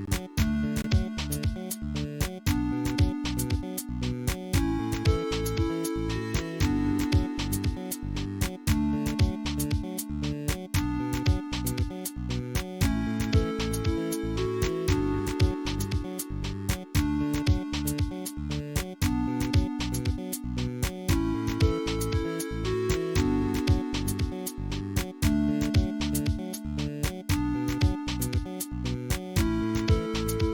Thank you.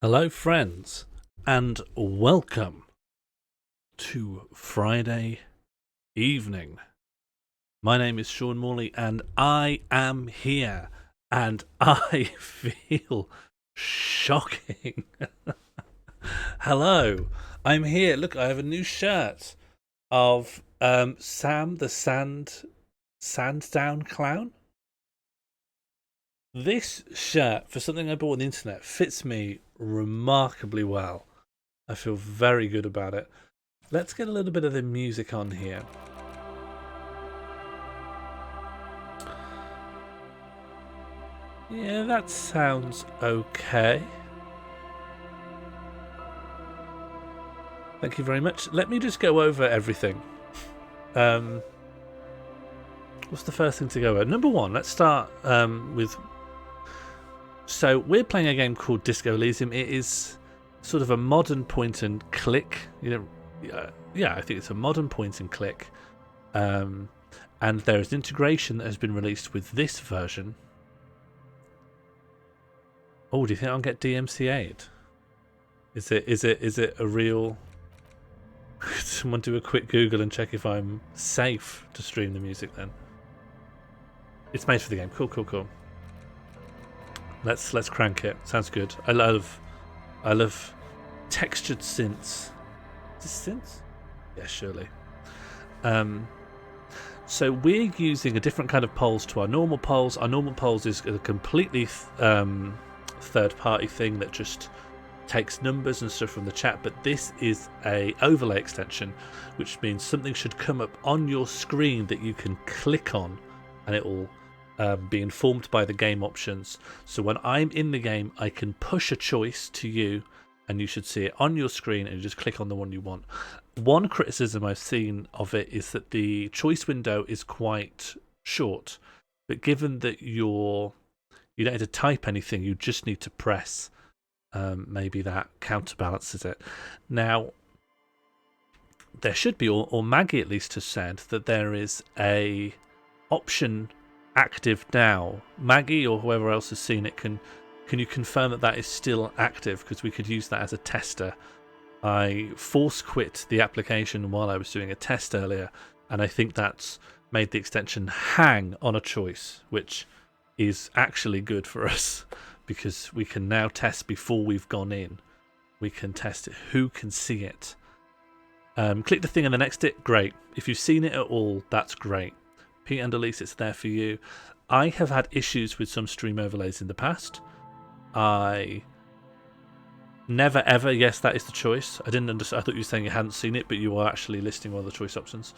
Hello, friends, and welcome to Friday evening. My name is Sean Morley, and I am here, and I feel shocking. Hello, I'm here. Look, I have a new shirt of Sam the Sandown Clown. This shirt, for something I bought on the internet, fits me remarkably well. I feel very good about it. Let's get a little bit of the music on here. Yeah, that sounds okay. Thank you very much. Let me just go over everything. What's the first thing to go over? Number one, let's start with... So, we're playing a game called Disco Elysium. It is sort of a modern point and click. Yeah, I think it's a modern point and click. And there is an integration that has been released with this version. Oh, do you think I'll get DMCA'd? Is it a real... Someone do a quick Google and check if I'm safe to stream the music then. It's made for the game. Cool. Let's crank it. Sounds good. I love textured synths. Is this synths? Yeah, surely. So we're using a different kind of polls to our normal polls. Our normal polls is a completely third-party thing that just takes numbers and stuff from the chat, but this is a overlay extension, which means something should come up on your screen that you can click on, and it will be informed by the game options. So when I'm in the game, I can push a choice to you, and you should see it on your screen, and you just click on the one you want. One criticism I've seen of it is that the choice window is quite short, but given that you don't need to type anything, you just need to press. Maybe that counterbalances it. Now, there should be, or Maggie at least has said, that there is a option active now. Maggie or whoever else has seen it, can you confirm that that is still active? Because we could use that as a tester. I force quit the application while I was doing a test earlier, and I think that's made the extension hang on a choice, which is actually good for us because we can now test before we've gone in. We can test it. Who can see it? Click the thing in the next it. Great. If you've seen it at all, that's great. Pete and Elise, it's there for you. I have had issues with some stream overlays in the past. I never ever. Yes, that is the choice. I didn't understand. I thought you were saying you hadn't seen it, but you are actually listing one of the choice options.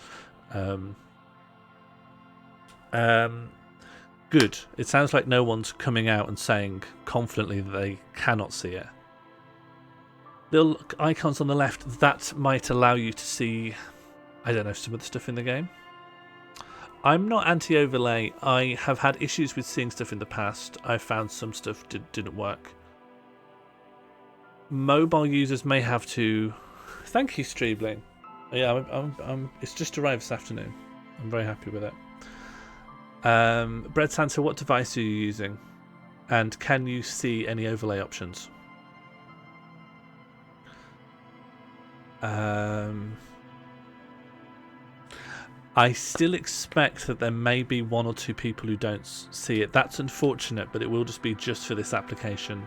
Good. It sounds like no one's coming out and saying confidently that they cannot see it. The icons on the left, that might allow you to see, I don't know, some of the stuff in the game. I'm not anti-overlay. I have had issues with seeing stuff in the past. I found some stuff didn't work. Mobile users may have to... Thank you, Streebling. Yeah, it's just arrived this afternoon. I'm very happy with it. Bread Santa, what device are you using? And can you see any overlay options? I still expect that there may be one or two people who don't see it. That's unfortunate, but it will just be just for this application.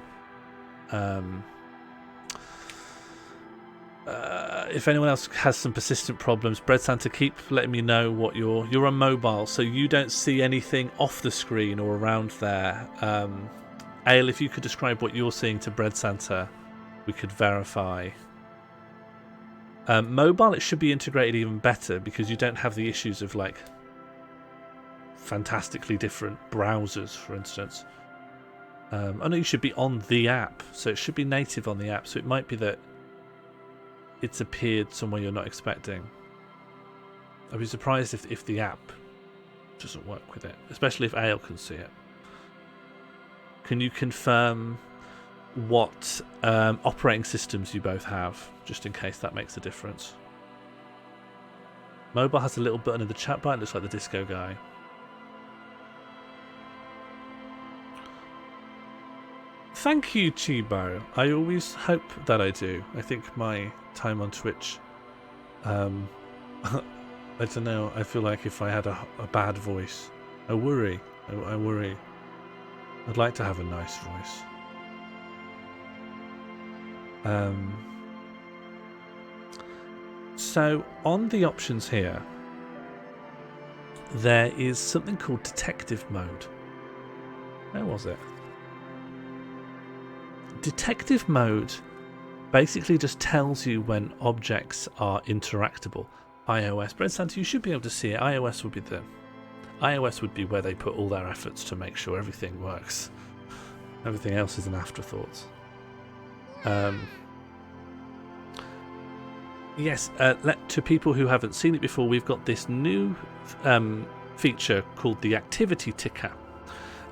If anyone else has some persistent problems, Bread Santa, keep letting me know what you're on mobile, so you don't see anything off the screen or around there. Ale, if you could describe what you're seeing to Bread Santa, we could verify. Mobile, it should be integrated even better because you don't have the issues of like fantastically different browsers, for instance. I know you should be on the app, so it should be native on the app. So it might be that it's appeared somewhere you're not expecting. I'd be surprised if the app doesn't work with it, especially if Ale can see it. Can you confirm what operating systems you both have, just in case that makes a difference? Mobile has a little button in the chat bar. It looks like the disco guy. Thank you, Chibo. I always hope that I do. I think my time on Twitch, I don't know, I feel like if I had a bad voice, I worry. I worry. I'd like to have a nice voice. So on the options here, there is something called detective mode. Where was it? Detective mode basically just tells you when objects are interactable. iOS, Brent Santa, you should be able to see it. iOS would be where they put all their efforts to make sure everything works. Everything else is an afterthought. Yes, to people who haven't seen it before, we've got this new feature called the activity ticker.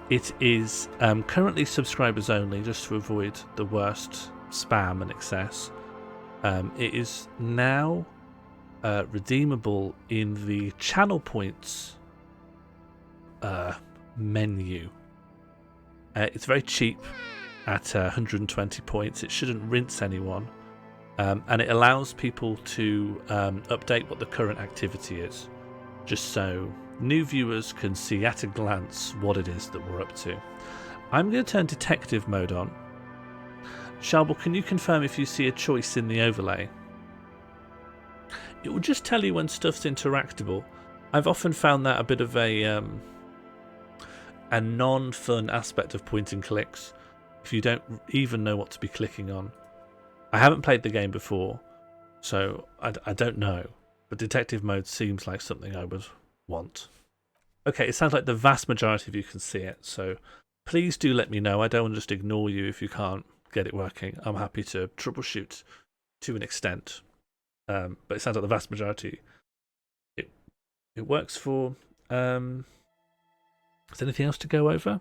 It is currently subscribers only, just to avoid the worst spam and excess. It is now redeemable in the channel points menu. It's very cheap at 120 points. It shouldn't rinse anyone. And it allows people to update what the current activity is, just so new viewers can see at a glance what it is that we're up to. I'm going to turn detective mode on. Shalbel, can you confirm if you see a choice in the overlay? It will just tell you when stuff's interactable. I've often found that a bit of a non-fun aspect of point and clicks, if you don't even know what to be clicking on. I haven't played the game before, so I don't know, but detective mode seems like something I would want. Okay, it sounds like the vast majority of you can see it, so please do let me know. I don't want to just ignore you if you can't get it working. I'm happy to troubleshoot to an extent, but it sounds like the vast majority it works for. Is there anything else to go over?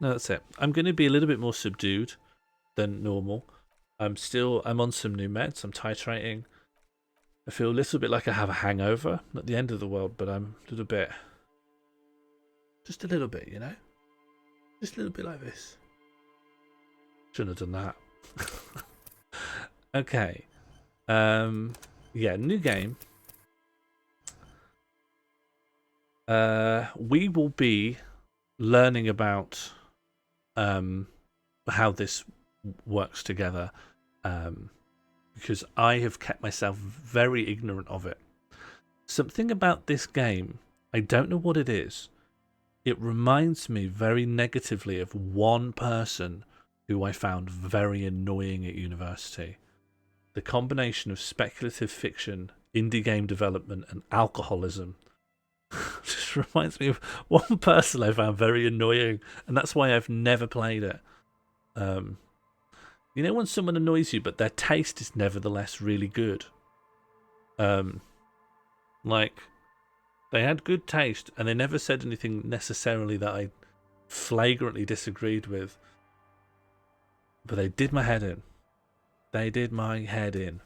No, that's it. I'm going to be a little bit more subdued than normal. I'm on some new meds. I'm titrating. I feel a little bit like I have a hangover. Not the end of the world, but I'm a little bit... Just a little bit, you know? Just a little bit like this. Shouldn't have done that. Okay. Yeah, new game. We will be learning about how this works together, because I have kept myself very ignorant of it. Something about this game, I don't know what it is. It reminds me very negatively of one person who I found very annoying at university. The combination of speculative fiction, indie game development, and alcoholism just reminds me of one person I found very annoying, and that's why I've never played it. You know when someone annoys you, but their taste is nevertheless really good? Like, they had good taste, and they never said anything necessarily that I flagrantly disagreed with, but they did my head in. They did my head in.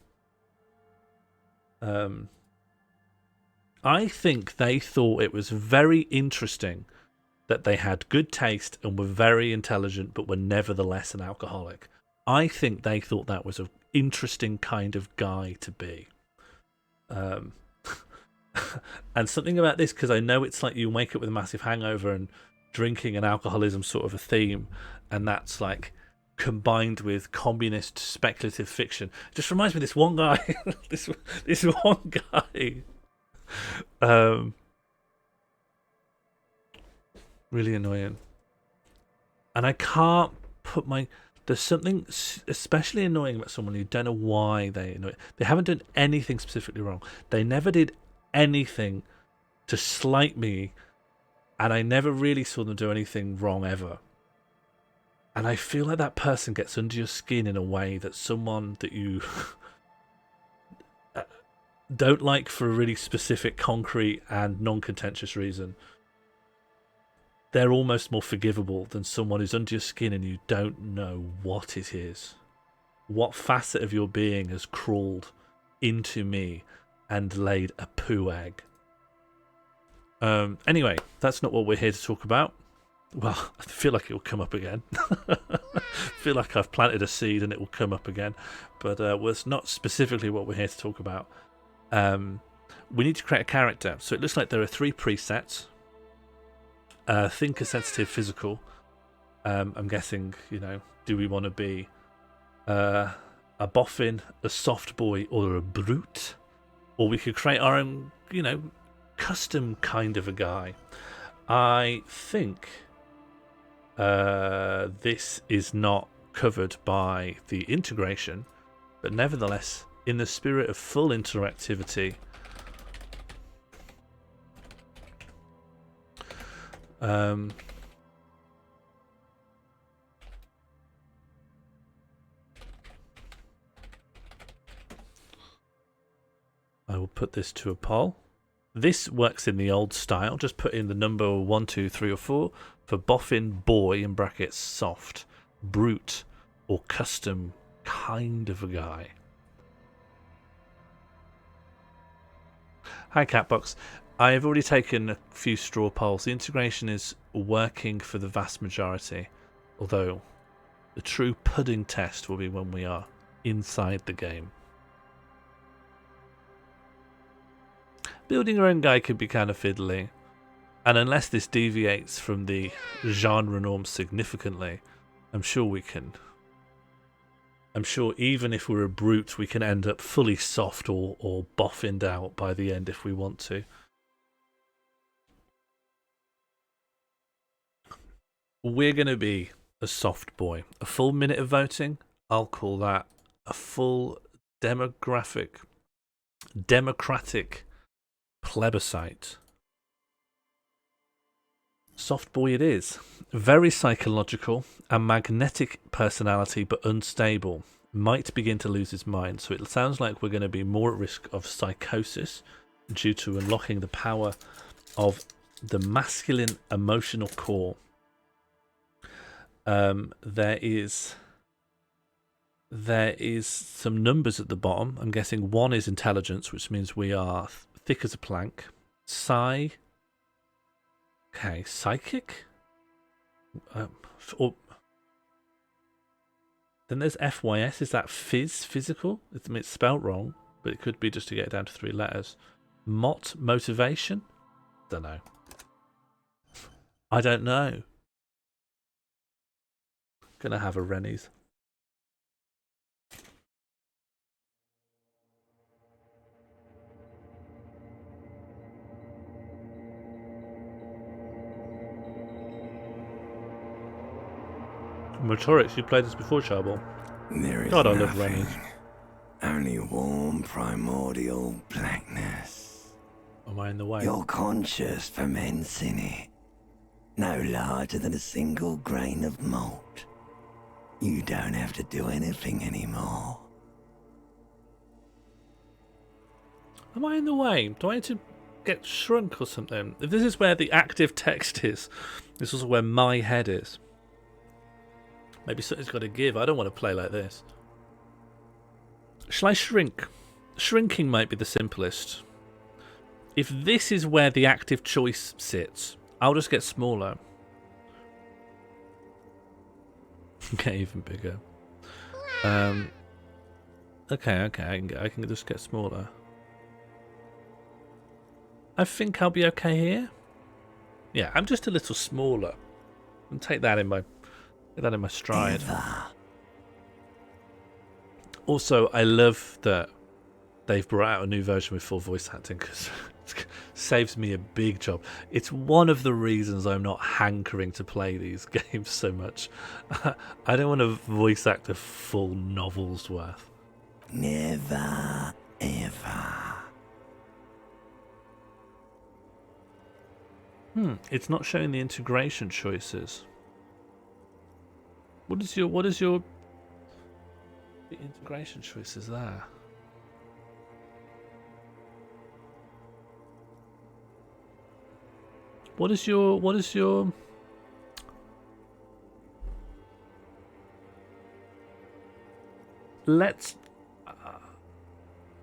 I think they thought it was very interesting that they had good taste and were very intelligent, but were nevertheless an alcoholic. I think they thought that was an interesting kind of guy to be. And something about this, because I know it's like you wake up with a massive hangover and drinking and alcoholism sort of a theme, and that's like combined with communist speculative fiction. It just reminds me of this one guy. this one guy. Really annoying. And I can't put my... There's something especially annoying about someone who don't know why they annoy. They haven't done anything specifically wrong. They never did anything to slight me, and I never really saw them do anything wrong ever. And I feel like that person gets under your skin in a way that someone that you don't like for a really specific, concrete, and non-contentious reason. They're almost more forgivable than someone who's under your skin and you don't know what it is. What facet of your being has crawled into me and laid a poo egg. Anyway, that's not what we're here to talk about. Well, I feel like it will come up again. I feel like I've planted a seed and it will come up again. But was not specifically what we're here to talk about. We need to create a character. So it looks like there are 3 presets. Thinker, sensitive, physical. I'm guessing, do we want to be a boffin, a soft boy, or a brute? Or we could create our own, custom kind of a guy. I think this is not covered by the integration, but nevertheless, in the spirit of full interactivity, I will put this to a poll. This works in the old style. Just put in the number 1, 2, 3, or 4 for boffin, boy, in brackets, soft, brute, or custom kind of a guy. Hi, Catbox. I have already taken a few straw polls. The integration is working for the vast majority, although the true pudding test will be when we are inside the game. Building your own guy could be kind of fiddly, and unless this deviates from the genre norm significantly, I'm sure even if we're a brute, we can end up fully soft or boffined out by the end if we want to. We're going to be a soft boy. A full minute of voting, I'll call that a full democratic plebiscite. Soft boy it is. Very psychological, a magnetic personality but unstable. Might begin to lose his mind, so it sounds like we're going to be more at risk of psychosis due to unlocking the power of the masculine emotional core. There is some numbers at the bottom. I'm guessing 1 is intelligence, which means we are thick as a plank. Okay, psychic? Then there's FYS. Is that physical? It's spelt wrong, but it could be just to get it down to 3 letters. Motivation? Don't know. I don't know. Gonna have a Rennies. Motorix, you played this before, Charbel? God, I love Rennies. Only warm primordial blackness. Am I in the way? Your conscious ferments in it. No larger than a single grain of malt. You don't have to do anything anymore. Am I in the way? Do I need to get shrunk or something? If this is where the active text is, this is also where my head is. Maybe something's got to give. I don't want to play like this. Shall I shrink? Shrinking might be the simplest. If this is where the active choice sits, I'll just get smaller. Get even bigger. Okay, I can just get smaller. I think I'll be okay here. Yeah, I'm just a little smaller. And take that in my stride. Also, I love that they've brought out a new version with full voice acting because it saves me a big job. It's one of the reasons I'm not hankering to play these games so much. I don't want to voice act a full novel's worth. Never, ever. It's not showing the integration choices. What is your the integration choices there? What is your let's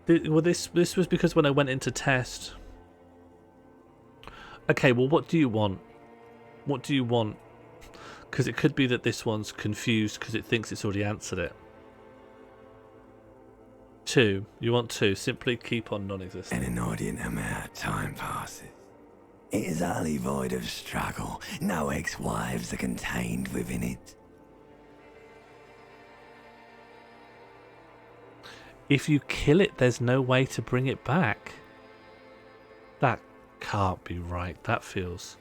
well this was because when I went into test. Okay, well, what do you want? What do you want? Because it could be that this one's confused because it thinks it's already answered it. 2. You want 2. Simply keep on non-existent. An inordinate amount of time passes. It is utterly void of struggle. No ex-wives are contained within it. If you kill it, there's no way to bring it back. That can't be right. That feels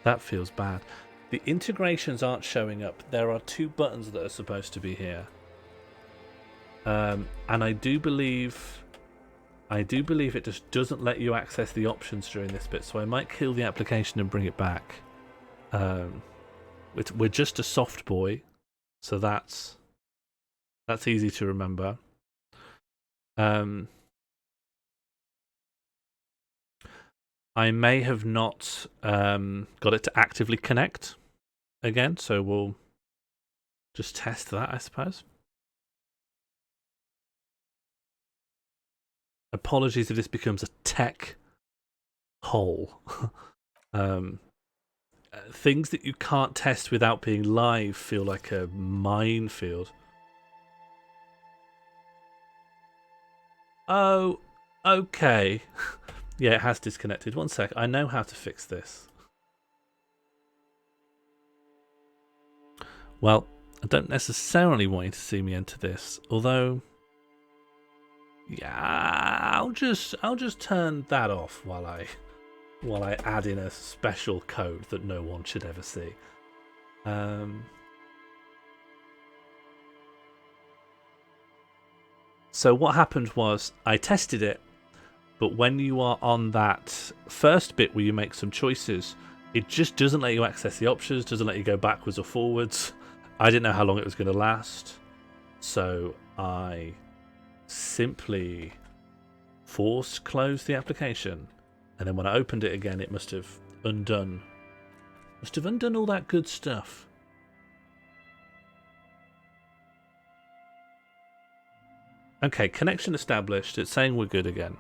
bad. The integrations aren't showing up. There are 2 buttons that are supposed to be here. And I do believe it just doesn't let you access the options during this bit, so I might kill the application and bring it back. We're just a soft boy, so that's easy to remember. I may have not got it to actively connect again, so we'll just test that, I suppose. Apologies if this becomes a tech hole. Things that you can't test without being live feel like a minefield. Oh, okay. Yeah, it has disconnected. One sec. I know how to fix this. Well, I don't necessarily want you to see me enter this, although, yeah, I'll just turn that off while I add in a special code that no one should ever see. So what happened was I tested it, but when you are on that first bit where you make some choices, it just doesn't let you access the options, doesn't let you go backwards or forwards. I didn't know how long it was going to last, so I simply force closed the application, and then when I opened it again, it must have undone all that good stuff. Okay, connection established. It's saying we're good again.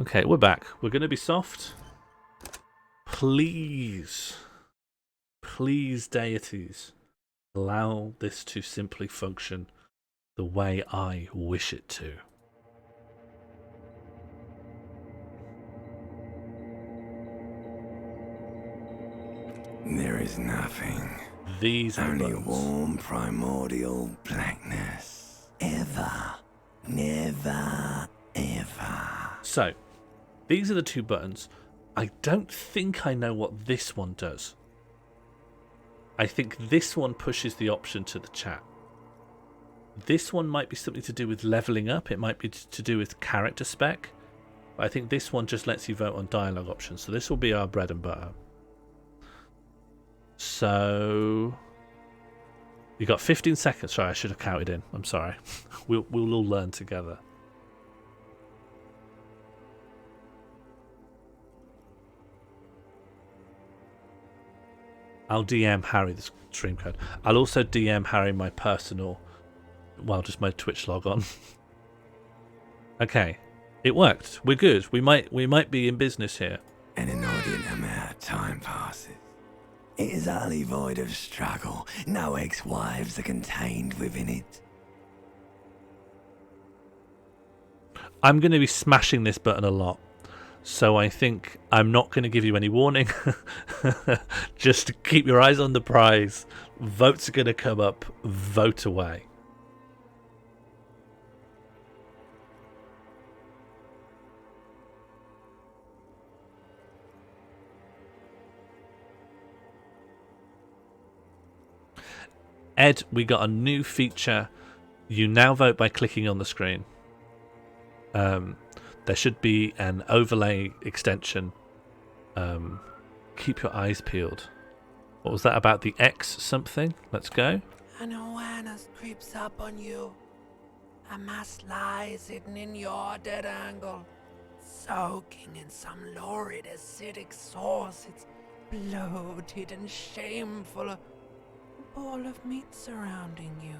Okay, we're back. We're going to be soft. Please, deities, allow this to simply function the way I wish it to. There is nothing. These are only buttons. warm primordial blackness. Ever. Never, ever. So, these are the 2 buttons. I don't think I know what this one does. I think this one pushes the option to the chat. This one might be something to do with leveling up. It might be to do with character spec. But I think this one just lets you vote on dialogue options. So this will be our bread and butter. So you got 15 seconds. Sorry, I should have counted in. I'm sorry. We'll all learn together. I'll DM Harry the stream code. I'll also DM Harry my personal, well, just my Twitch log on. Okay, it worked. We're good. We might be in business here. An inordinate amount of time passes. It is utterly void of struggle. No ex-wives are contained within it. I'm going to be smashing this button a lot, so I think I'm not going to give you any warning. Just keep your eyes on the prize. Votes are going to come up. Vote away. Ed, we got a new feature. You now vote by clicking on the screen. There should be an overlay extension. Keep your eyes peeled. What was that about the X something? Let's go. An awareness creeps up on you. A mass lies hidden in your dead angle, soaking in some lurid acidic sauce. It's bloated and shameful. A ball of meat surrounding you.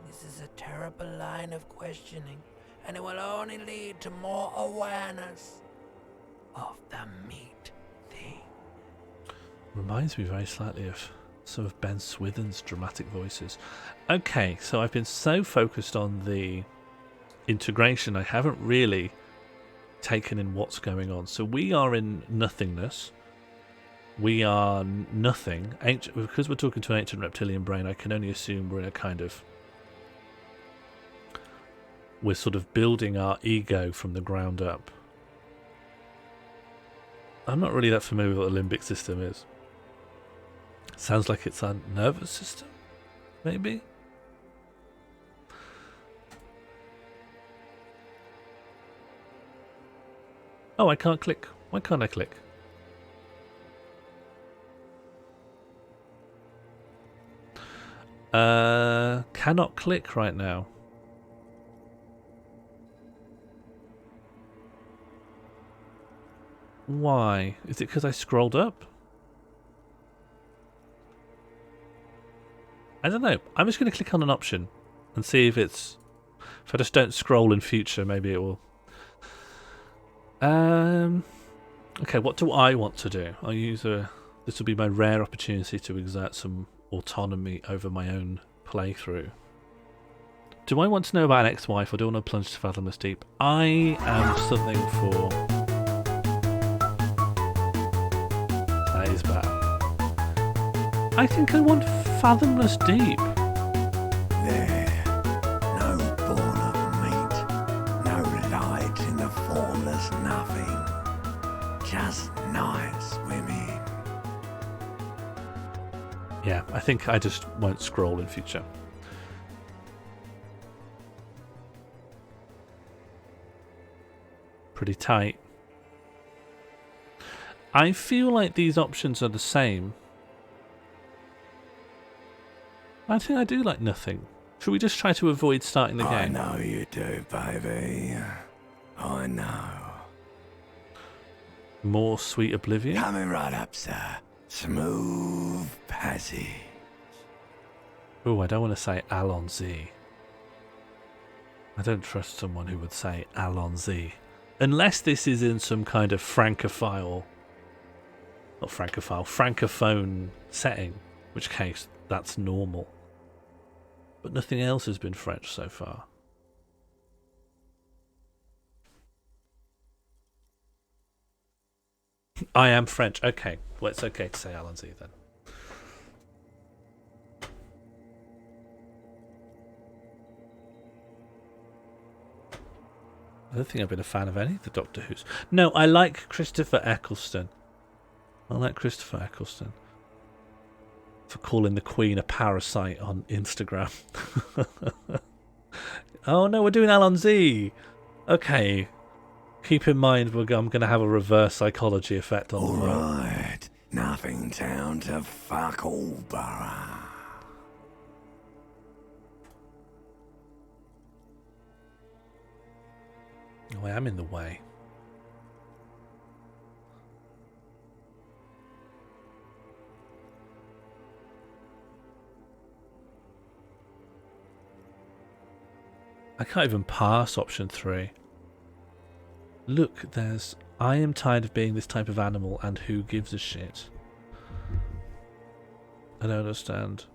This is a terrible line of questioning, and it will only lead to more awareness of the meat thing. Reminds me very slightly of some of Ben Swithin's dramatic voices. Okay, so I've been so focused on the integration, I haven't really taken in what's going on. So we are in nothingness. We are nothing. Because we're talking to an ancient reptilian brain, I can only assume we're in a kind of... We're sort of building our ego from the ground up. I'm not really that familiar with what the limbic system is. Sounds like it's our nervous system, maybe? Oh, I can't click. Why can't I click? Cannot click right now. Why? Is it because I scrolled up? I don't know. I'm just going to click on an option and see if it's... If I just don't scroll in future, maybe it will... Okay, what do I want to do? I'll use a... This will be my rare opportunity to exert some autonomy over my own playthrough. Do I want to know about an ex-wife, or do I want to plunge to fathomless deep? I am something for... That is bad. I think I want fathomless deep. There, no born of meat, no light in the formless nothing, just night swimming. Yeah, I think I just won't scroll in future. Pretty tight. I feel like these options are the same. I think I do like nothing. Should we just try to avoid starting the I game? know you do, baby. I know. More sweet oblivion? Coming right up, sir. Smooth passage. Oh, I don't want to say Allons-y. I don't trust someone who would say Allons-y. Unless this is in some kind of francophile... Not francophile, francophone setting. In which case, that's normal. But nothing else has been French so far. I am French. Okay. Well, it's okay to say Allons-y then. I don't think I've been a fan of any of the Doctor Who's. No, I like Christopher Eccleston. I like Christopher Eccleston. For calling the Queen a parasite on Instagram. Oh no, we're doing Allons-y. Okay. Keep in mind I'm going to have a reverse psychology effect on the world. Alright, nothing town to fuck all borough. Oh, I am in the way. I can't even pass option 3. Look, there's... I am tired of being this type of animal, and who gives a shit? I don't understand.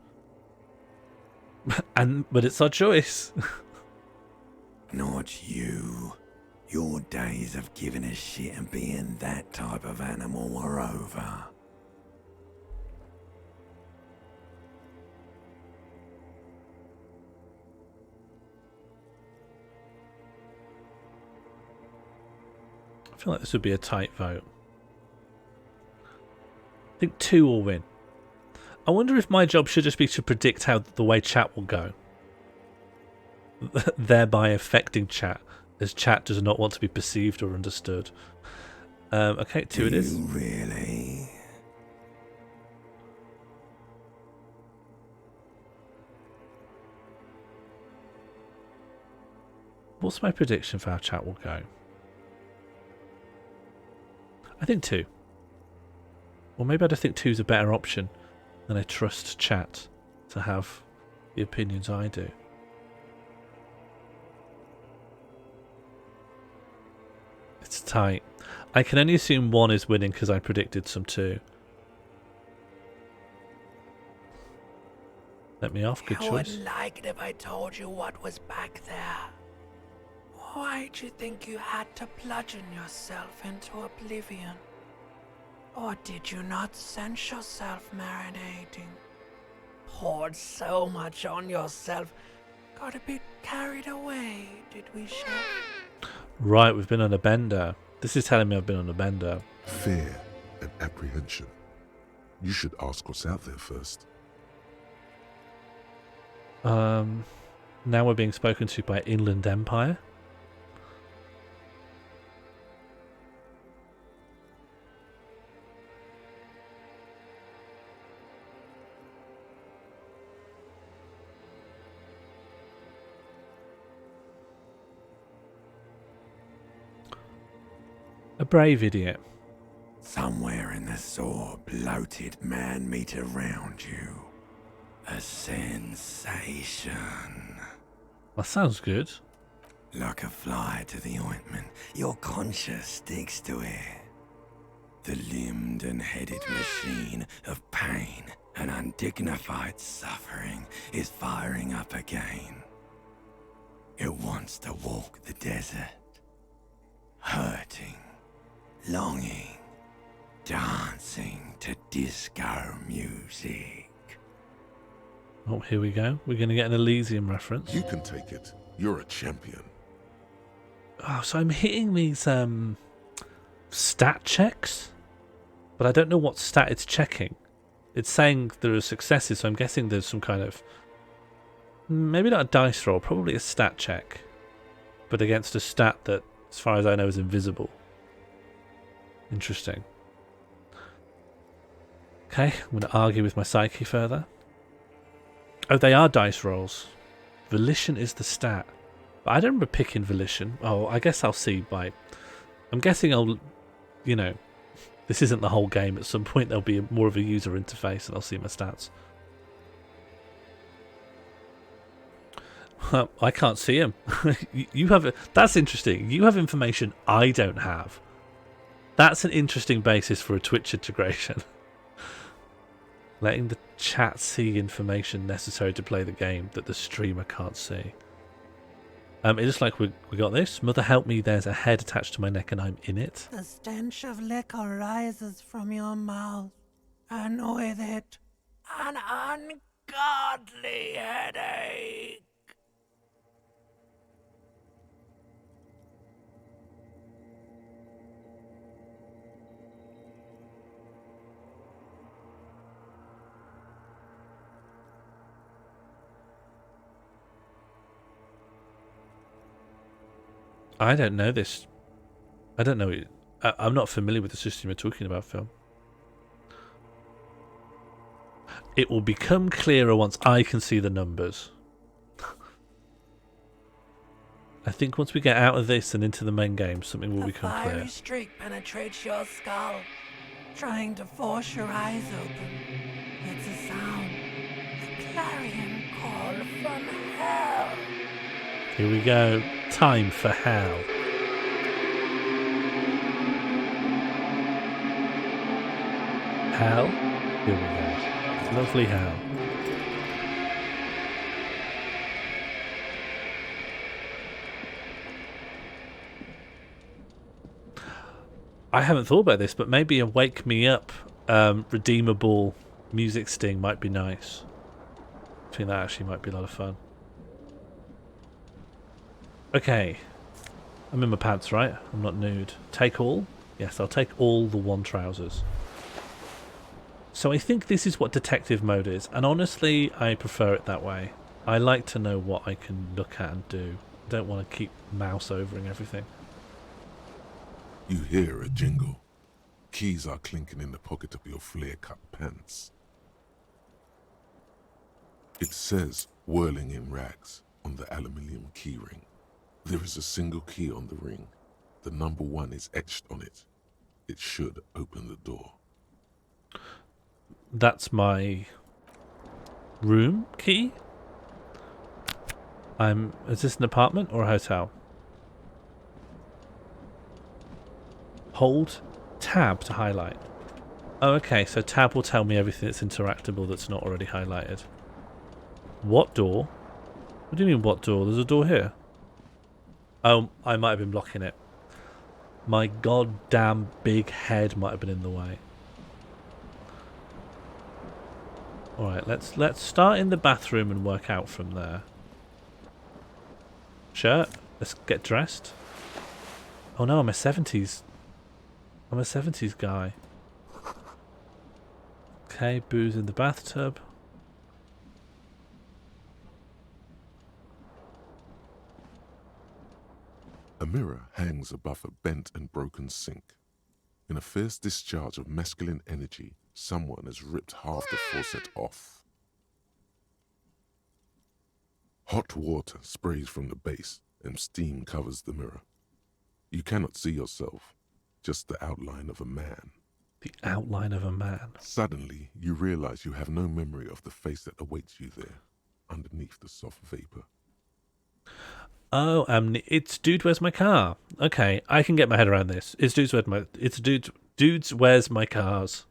But it's our choice. Not you. Your days of giving a shit and being that type of animal are over. I feel like this would be a tight vote. I think 2 will win. I wonder if my job should just be to predict how the way chat will go. Thereby affecting chat, as chat does not want to be perceived or understood. Okay, 2 it is. Do you really? What's my prediction for how chat will go? I think 2. Or maybe I don't think 2's a better option, and I trust chat to have the opinions I do. tight. I can only assume 1 is winning because I predicted some 2. Let me off. Good You choice. wouldn't like it if I told you what was back there. Why'd you think you had to bludgeon yourself into oblivion? Or did you not sense yourself marinating? Poured so much on yourself, got a bit carried away, did we, Chef? Right, we've been on a bender. This is telling me I've been on a bender. Fear and apprehension. You should ask what's out there first. Now we're being spoken to by Inland Empire. A brave idiot. Somewhere in the sore, bloated man meet around you. A sensation. That sounds good. Like a fly to the ointment, your conscience sticks to it. The limbed and headed machine of pain and undignified suffering is firing up again. It wants to walk the desert, hurting, longing, dancing to disco music. Oh, here we go. We're going to get an Elysium reference. You can take it. You're a champion. Oh, so I'm hitting these stat checks, but I don't know what stat it's checking. It's saying there are successes, so I'm guessing there's some kind of, maybe not a dice roll, probably a stat check, but against a stat that, as far as I know, is invisible. Interesting. Okay, I'm going to argue with my psyche further. Oh, they are dice rolls. Volition is the stat. But I don't remember picking volition. Oh, I guess I'll see by... I'm guessing I'll... You know, this isn't the whole game. At some point there'll be more of a user interface and I'll see my stats. Well, I can't see them. You have... That's interesting. You have information I don't have. That's an interesting basis for a Twitch integration. Letting the chat see information necessary to play the game that the streamer can't see. It looks like we got this. Mother help me, there's a head attached to my neck and I'm in it. The stench of liquor rises from your mouth, and with it, an ungodly headache. I don't know this. I don't know. I'm not familiar with the system you're talking about, Phil. It will become clearer once I can see the numbers. I think once we get out of this and into the main game, something will become clear. A fiery streak penetrates your skull, trying to force your eyes open. It's a sound, a clarion call from hell. Here we go. Time for hell. Hell? Here we go. Lovely hell. I haven't thought about this, but maybe a wake me up redeemable music sting might be nice. I think that actually might be a lot of fun. Okay, I'm in my pants, right? I'm not nude. Take all? Yes, I'll take all the 1 trousers. So I think this is what detective mode is, and honestly, I prefer it that way. I like to know what I can look at and do. I don't want to keep mouse overing everything. You hear a jingle. Keys are clinking in the pocket of your flare-cut pants. It says, whirling in rags, on the aluminium keyring. There is a single key on the ring. The number 1 is etched on it. It should open the door. That's my room key? Is this an apartment or a hotel? Hold tab to highlight. Oh, okay, so tab will tell me everything that's interactable that's not already highlighted. What door? What do you mean, what door? There's a door here. Oh, I might have been blocking it. My goddamn big head might have been in the way. Alright, let's start in the bathroom and work out from there. Shirt. Let's get dressed. Oh no, I'm a 70s. I'm a 70s guy. Okay, booze in the bathtub. A mirror hangs above a bent and broken sink. In a fierce discharge of masculine energy, someone has ripped half the faucet off. Hot water sprays from the base and steam covers the mirror. You cannot see yourself, just the outline of a man. The outline of a man. Suddenly, you realize you have no memory of the face that awaits you there, underneath the soft vapor. Oh, it's Dude, Where's My Car? Okay, I can get my head around this. It's Dudes, Where's My Cars?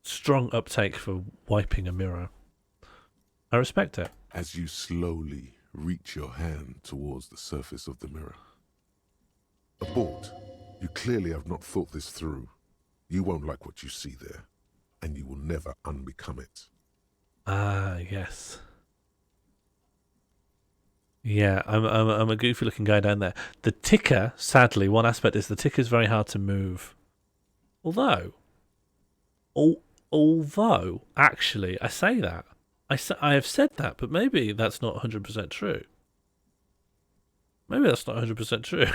Strong uptake for wiping a mirror. I respect it. As you slowly reach your hand towards the surface of the mirror. Abort. You clearly have not thought this through. You won't like what you see there, and you will never unbecome it. Ah, yes. Yeah, I'm a goofy looking guy down there. The ticker, sadly, one aspect is the ticker is very hard to move. Although, actually, I say that. I have said that, but maybe that's not 100% true. Maybe that's not 100% true.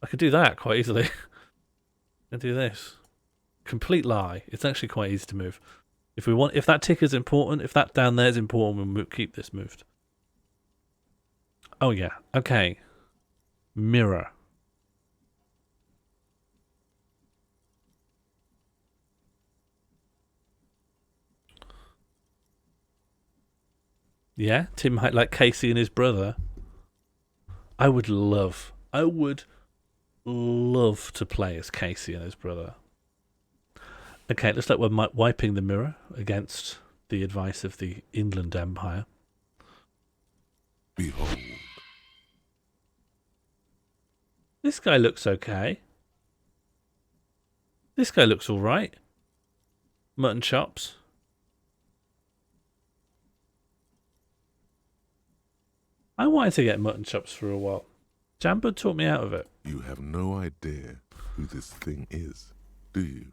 I could do that quite easily. I can do this. Complete lie. It's actually quite easy to move. If that ticker's important, if that down there is important, we'll keep this moved. Oh yeah. Okay. Mirror. Yeah, Tim might like Casey and his brother. I would love to play as Casey and his brother. Okay, it looks like we're wiping the mirror against the advice of the Inland Empire. Behold. This guy looks okay. This guy looks alright. Mutton chops. I wanted to get mutton chops for a while. Jamba taught me out of it. You have no idea who this thing is, do you?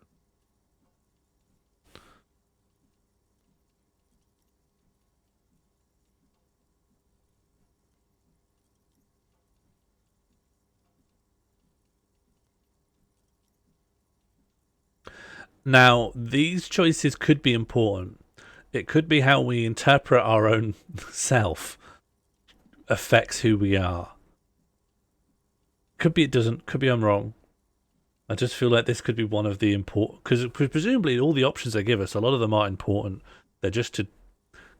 Now, these choices could be important. It could be how we interpret our own self affects who we are. Could be it doesn't. Could be I'm wrong. I just feel like this could be one of the important... Because presumably all the options they give us, a lot of them aren't important. They're just to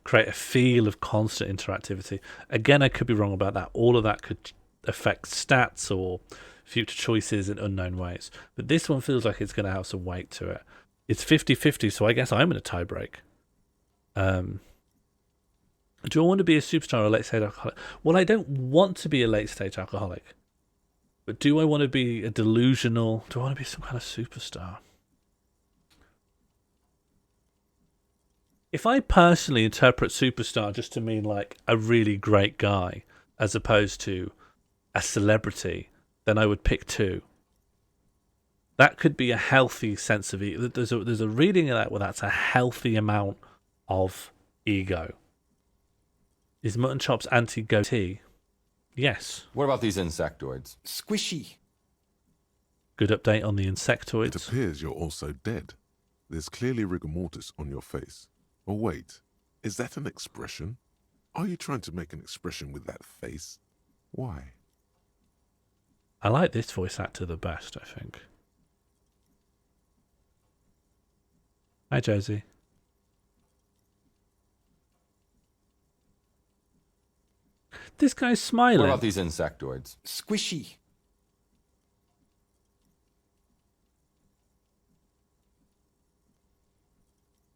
create a feel of constant interactivity. Again, I could be wrong about that. All of that could affect stats or future choices in unknown ways. But this one feels like it's going to have some weight to it. It's 50-50, so I guess I'm in a tie break. Do I want to be a superstar or a late-stage alcoholic? Well, I don't want to be a late-stage alcoholic. But do I want to be a delusional... Do I want to be some kind of superstar? If I personally interpret superstar just to mean like a really great guy as opposed to a celebrity, then I would pick two. That could be a healthy sense of ego. There's a reading of that where that's a healthy amount of ego. Is mutton chops anti-goatee? Yes. What about these insectoids? Squishy. Good update on the insectoids. It appears you're also dead. There's clearly rigor mortis on your face. Or wait, is that an expression? Are you trying to make an expression with that face? Why? I like this voice actor the best, I think. Hi, Josie. This guy's smiling. What about these insectoids? Squishy.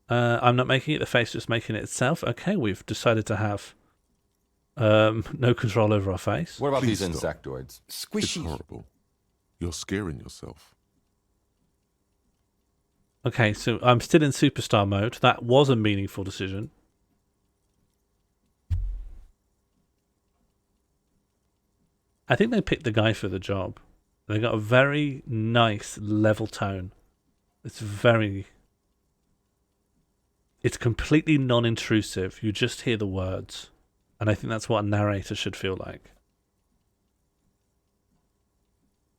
I'm not making it. The face just making it itself. Okay, we've decided to have no control over our face. What about Please these stop. insectoids? It's Squishy. horrible. You're scaring yourself. Okay, so I'm still in superstar mode. That was a meaningful decision. I think they picked the guy for the job. They got a very nice level tone. It's completely non-intrusive. You just hear the words. And I think that's what a narrator should feel like.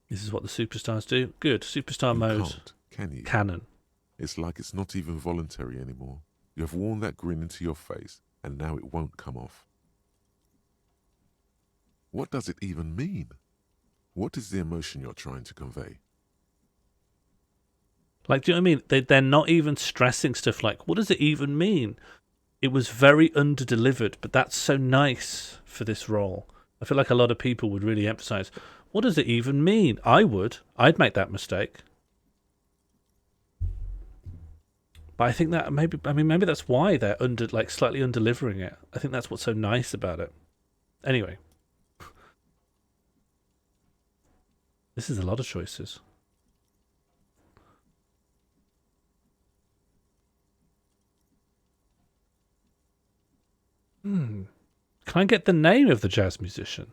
This is what the superstars do. Good. Superstar You mode. can't, can you? Canon. It's like it's not even voluntary anymore. You have worn that grin into your face, and now it won't come off. What does it even mean? What is the emotion you're trying to convey? Like, do you know what I mean? They're not even stressing stuff like, what does it even mean? It was very under-delivered, but that's so nice for this role. I feel like a lot of people would really emphasize, what does it even mean? I would. I'd make that mistake. But I think that maybe that's why they're slightly under-delivering it. I think that's what's so nice about it. Anyway. This is a lot of choices. Can I get the name of the jazz musician?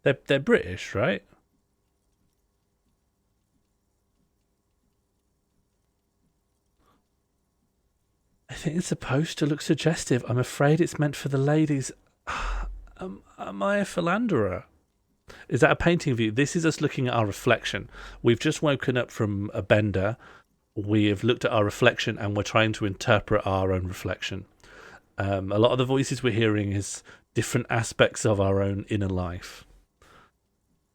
They're British, right? I think it's supposed to look suggestive. I'm afraid it's meant for the ladies. Am I a philanderer? Is that a painting of you? This is us looking at our reflection. We've just woken up from a bender. We have looked at our reflection and we're trying to interpret our own reflection. A lot of the voices we're hearing is different aspects of our own inner life.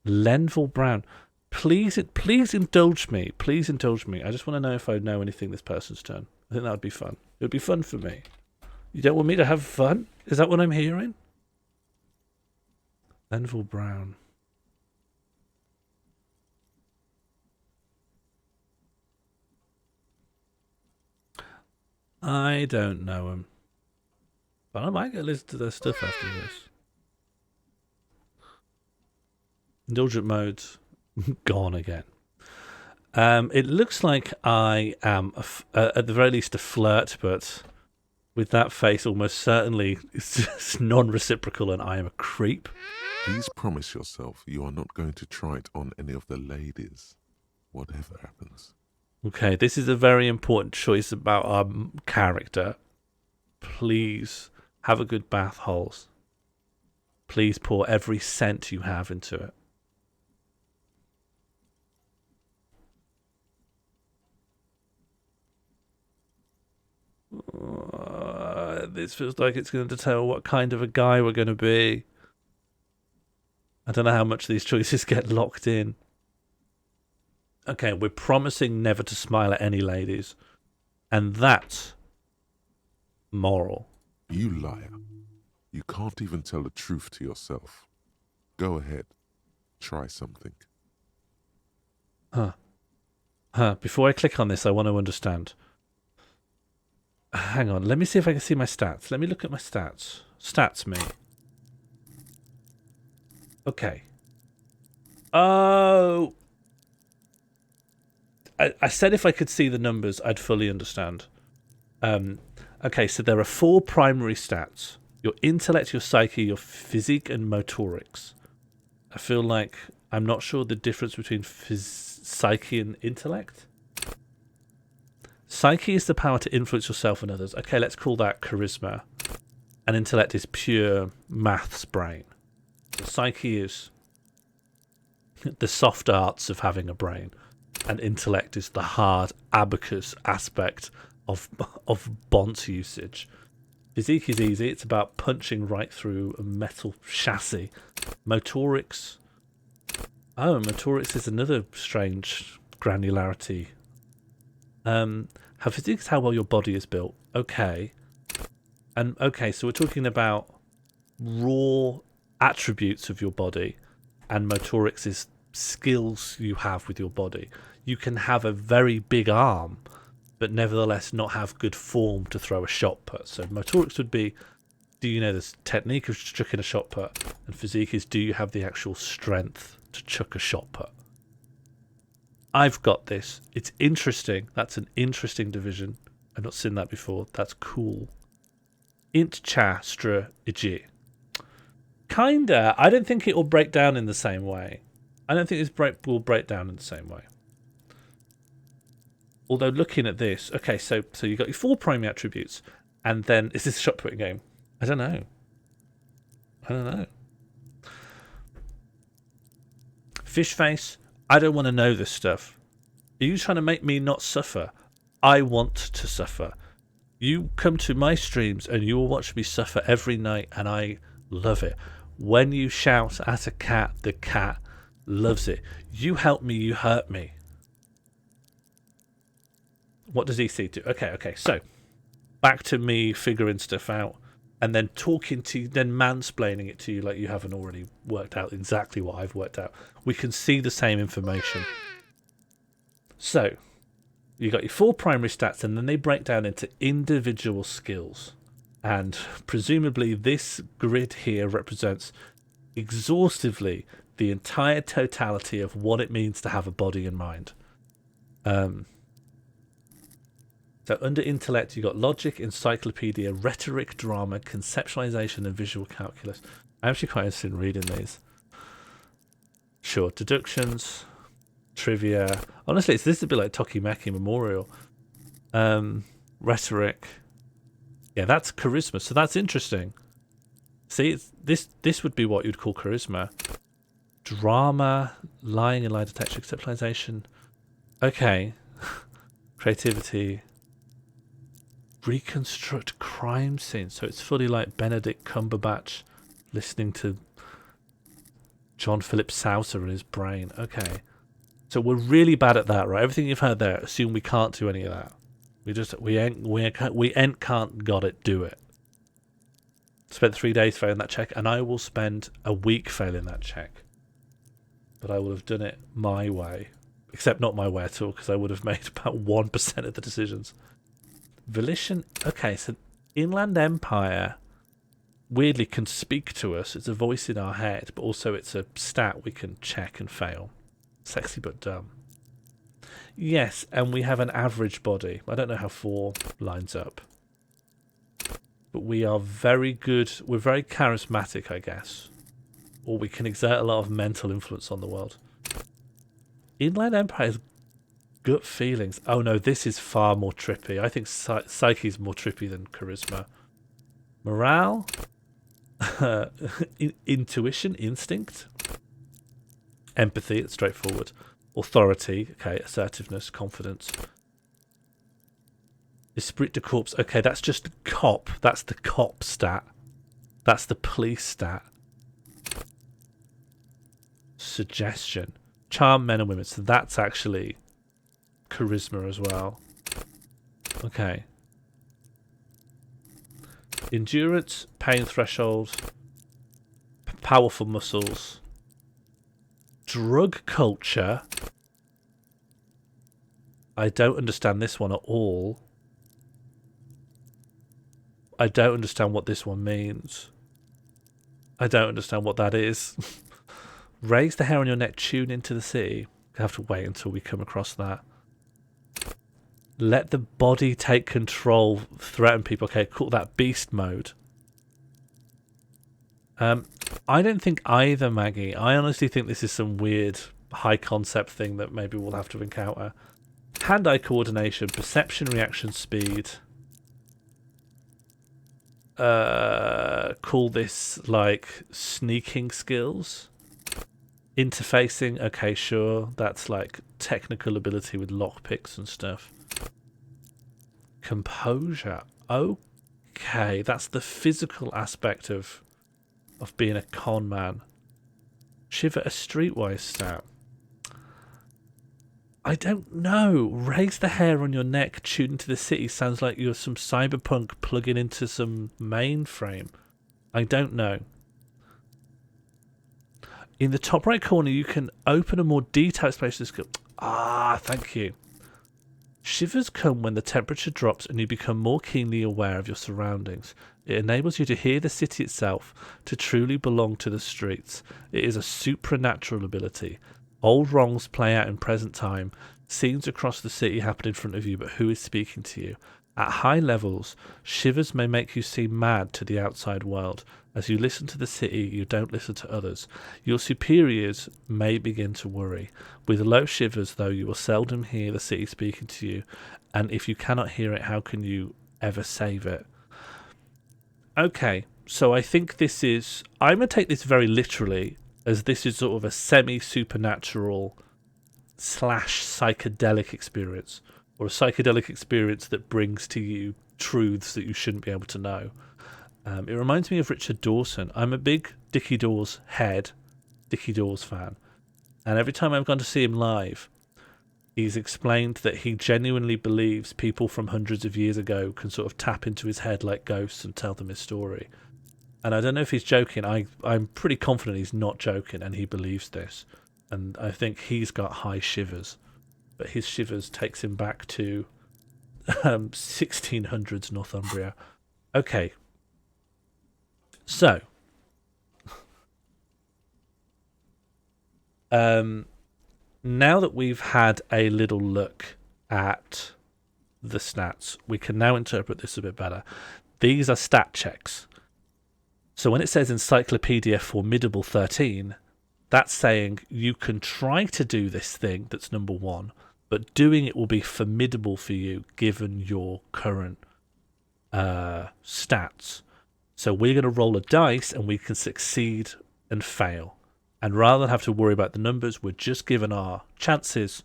Lenville Brown. Please indulge me. Please indulge me. I just want to know if I know anything this person's done. I think that would be fun. It would be fun for me. You don't want me to have fun? Is that what I'm hearing? Lenville Brown. I don't know him. But I might go listen to their stuff after this. Indulgent modes gone again. It looks like I am, at the very least, a flirt, but with that face, almost certainly it's just non-reciprocal, and I am a creep. Please promise yourself you are not going to try it on any of the ladies, whatever happens. Okay, this is a very important choice about our character. Please have a good bath holes. Please pour every cent you have into it. This feels like it's going to tell what kind of a guy we're going to be. I don't know how much these choices get locked in. Okay, we're promising never to smile at any ladies. And that's moral. You liar. You can't even tell the truth to yourself. Go ahead. Try something. Before I click on this, I want to understand. Hang on, let me see if I can see my stats. Let me look at my stats. Stats me. Okay. Oh. I said if I could see the numbers, I'd fully understand. Okay, so there are 4 primary stats. Your intellect, your psyche, your physique, and motorics. I feel like I'm not sure the difference between psyche and intellect. Psyche is the power to influence yourself and others. Okay, let's call that charisma. And intellect is pure maths brain. The psyche is the soft arts of having a brain. And intellect is the hard abacus aspect of bont usage. Physique is easy. It's about punching right through a metal chassis. Motorics. Oh, motorics is another strange granularity. How physique is how well your body is built. Okay. And okay, so we're talking about raw attributes of your body, and motorics is skills you have with your body. You can have a very big arm, but nevertheless not have good form to throw a shot put. So motorics would be, do you know the technique of chucking a shot put? And physique is, do you have the actual strength to chuck a shot put? I've got this. It's interesting. That's an interesting division. I've not seen that before. That's cool. Int cha stra ig. Kinda. I don't think it will break down in the same way. I don't think this will break down in the same way. Although looking at this, okay, so you got your 4 primary attributes, and then is this a shot putting game? I don't know. Fish face. I don't want to know this stuff. Are you trying to make me not suffer? I want to suffer. You come to my streams and you will watch me suffer every night, and I love it. When you shout at a cat, the cat loves it. You help me, you hurt me. What does EC do? Okay, so back to me figuring stuff out and then talking to you, then mansplaining it to you like you haven't already worked out exactly what I've worked out. We can see the same information. So you got your 4 primary stats, and then they break down into individual skills. And presumably this grid here represents exhaustively the entire totality of what it means to have a body and mind. So under intellect, you got logic, encyclopedia, rhetoric, drama, conceptualization, and visual calculus. I'm actually quite interested in reading these. Sure, deductions, trivia. Honestly, this is a bit like Tokimeki Memorial. Rhetoric. Yeah, that's charisma. So that's interesting. See, this would be what you'd call charisma. Drama, lying and lie detection, conceptualization. Okay. Creativity. Reconstruct crime scene. So it's fully like Benedict Cumberbatch listening to John Philip Sousa in his brain. Okay. So we're really bad at that, right? Everything you've heard there, assume we can't do any of that. We can't got it, do it. Spent 3 days failing that check, and I will spend a week failing that check. But I will have done it my way. Except not my way at all, because I would have made about 1% of the decisions. Volition. Okay, so Inland Empire weirdly can speak to us. It's a voice in our head, but also it's a stat we can check and fail. Sexy but dumb. Yes, and we have an average body. I don't know how 4 lines up. But we are very good. We're very charismatic, I guess. Or we can exert a lot of mental influence on the world. Inland Empire's gut feelings. Oh no, this is far more trippy. I think Psyche's more trippy than charisma. Morale. Intuition, instinct. Empathy, it's straightforward. Authority, okay, assertiveness, confidence. Esprit de corps, okay, that's just cop. That's the cop stat. That's the police stat. Suggestion. Charm men and women, so that's actually charisma as well. Okay. Endurance, pain threshold, powerful muscles. Drug culture. I don't understand this one at all. I don't understand what this one means. I don't understand what that is. Raise the hair on your neck, tune into the city. I have to wait until we come across that. Let the body take control, threaten people. Okay, call that beast mode. I don't think either, Maggie. I honestly think this is some weird high concept thing that maybe we'll have to encounter. Hand-eye coordination, perception, reaction speed. Call this like sneaking skills. Interfacing, okay, sure. That's like technical ability with lockpicks and stuff. Composure, okay. That's the physical aspect of being a con man. Shiver, a streetwise stat. I don't know. Raise the hair on your neck, tune into the city sounds like you're some cyberpunk plugging into some mainframe. I don't know. In the top right corner, you can open a more detailed space. Ah, thank you. Shivers come when the temperature drops and you become more keenly aware of your surroundings. It enables you to hear the city itself, to truly belong to the streets. It is a supernatural ability. Old wrongs play out in present time. Scenes across the city happen in front of you, but who is speaking to you? At high levels, shivers may make you seem mad to the outside world. As you listen to the city, you don't listen to others. Your superiors may begin to worry. With low shivers, though, you will seldom hear the city speaking to you, and if you cannot hear it, how can you ever save it? Okay, so I think this is... I'm going to take this very literally, as this is sort of a semi-supernatural / psychedelic experience, or a psychedelic experience that brings to you truths that you shouldn't be able to know. It reminds me of Richard Dawson. I'm a big Dickie Dawes fan, and every time I've gone to see him live, he's explained that he genuinely believes people from hundreds of years ago can sort of tap into his head like ghosts and tell them his story. And I don't know if he's joking. I'm pretty confident he's not joking and he believes this. And I think he's got high shivers. But his shivers takes him back to 1600s Northumbria. Okay. So. Now that we've had a little look at the stats, we can now interpret this a bit better. These are stat checks. So when it says Encyclopedia Formidable 13, that's saying you can try to do this thing that's number 1, but doing it will be formidable for you given your current stats. So we're going to roll a dice and we can succeed and fail. And rather than have to worry about the numbers, we're just given our chances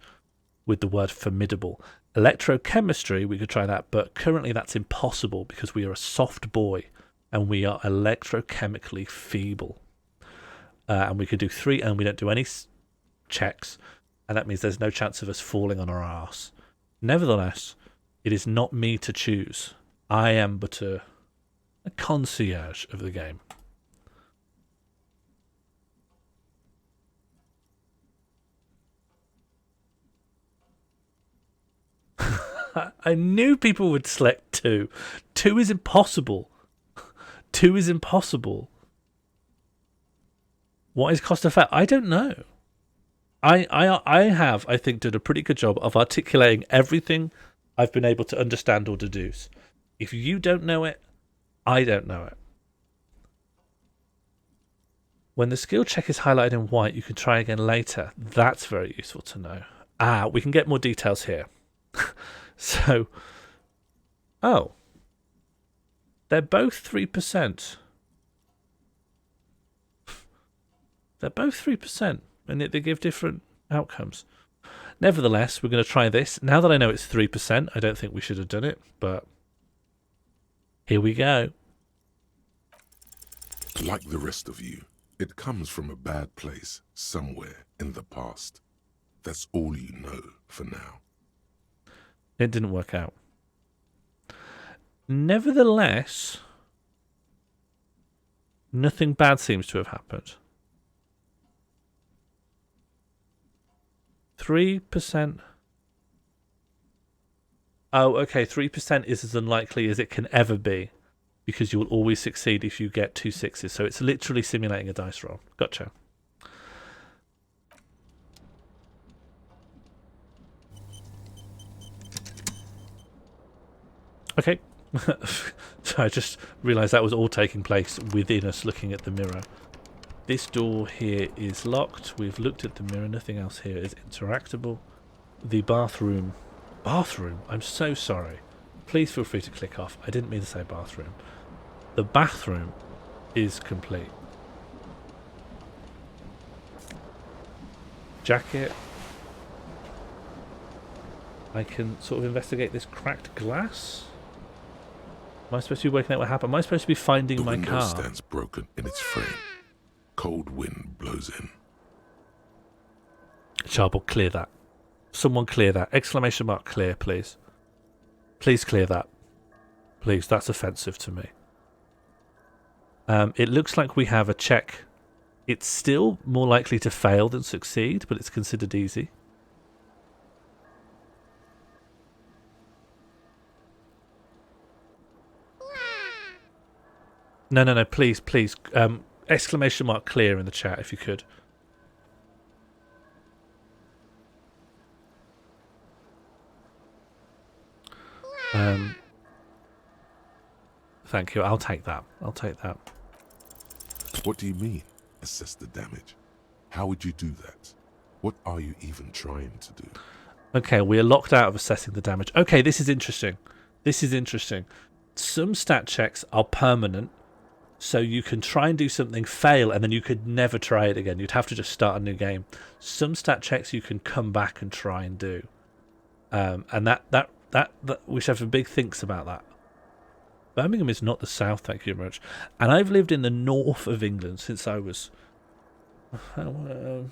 with the word formidable. Electrochemistry, we could try that, but currently that's impossible because we are a soft boy and we are electrochemically feeble. And we could do 3 and we don't do any checks, and that means there's no chance of us falling on our arse. Nevertheless, it is not me to choose. I am but a concierge of the game. I knew people would select 2. 2 is impossible. 2 is impossible. What is cost effect? I don't know. I have, I think, done a pretty good job of articulating everything I've been able to understand or deduce. If you don't know it, I don't know it. When the skill check is highlighted in white, you can try again later. That's very useful to know. We can get more details here. So, they're both 3%. They're both 3%, and yet they give different outcomes. Nevertheless, we're going to try this. Now that I know it's 3%, I don't think we should have done it, but here we go. Like the rest of you, it comes from a bad place somewhere in the past. That's all you know for now. It didn't work out. Nevertheless, nothing bad seems to have happened. 3%. Oh, okay. 3% is as unlikely as it can ever be, because you will always succeed if you get 2 6s. So it's literally simulating a dice roll. Gotcha. Okay. So I just realised that was all taking place within us looking at the mirror. This door here is locked. We've looked at the mirror. Nothing else here is interactable. The bathroom. Bathroom? I'm so sorry. Please feel free to click off. I didn't mean to say bathroom. The bathroom is complete. Jacket. I can sort of investigate this cracked glass. Am I supposed to be working out what happened? Am I supposed to be finding my car? The window stands broken in its frame. Cold wind blows in. Charbel, clear that. Someone clear that. Exclamation mark clear, please. Please clear that. Please, that's offensive to me. It looks like we have a check. It's still more likely to fail than succeed, but it's considered easy. No, please. Exclamation mark clear in the chat if you could. Thank you. I'll take that. What do you mean, assess the damage? How would you do that? What are you even trying to do? Okay, we are locked out of assessing the damage. Okay, this is interesting. Some stat checks are permanent, so you can try and do something, fail, and then you could never try it again. You'd have to just start a new game. Some stat checks you can come back and try and do. And that we should have a big thinks about that. Birmingham is not the south, thank you very much. And I've lived in the north of England since I was... how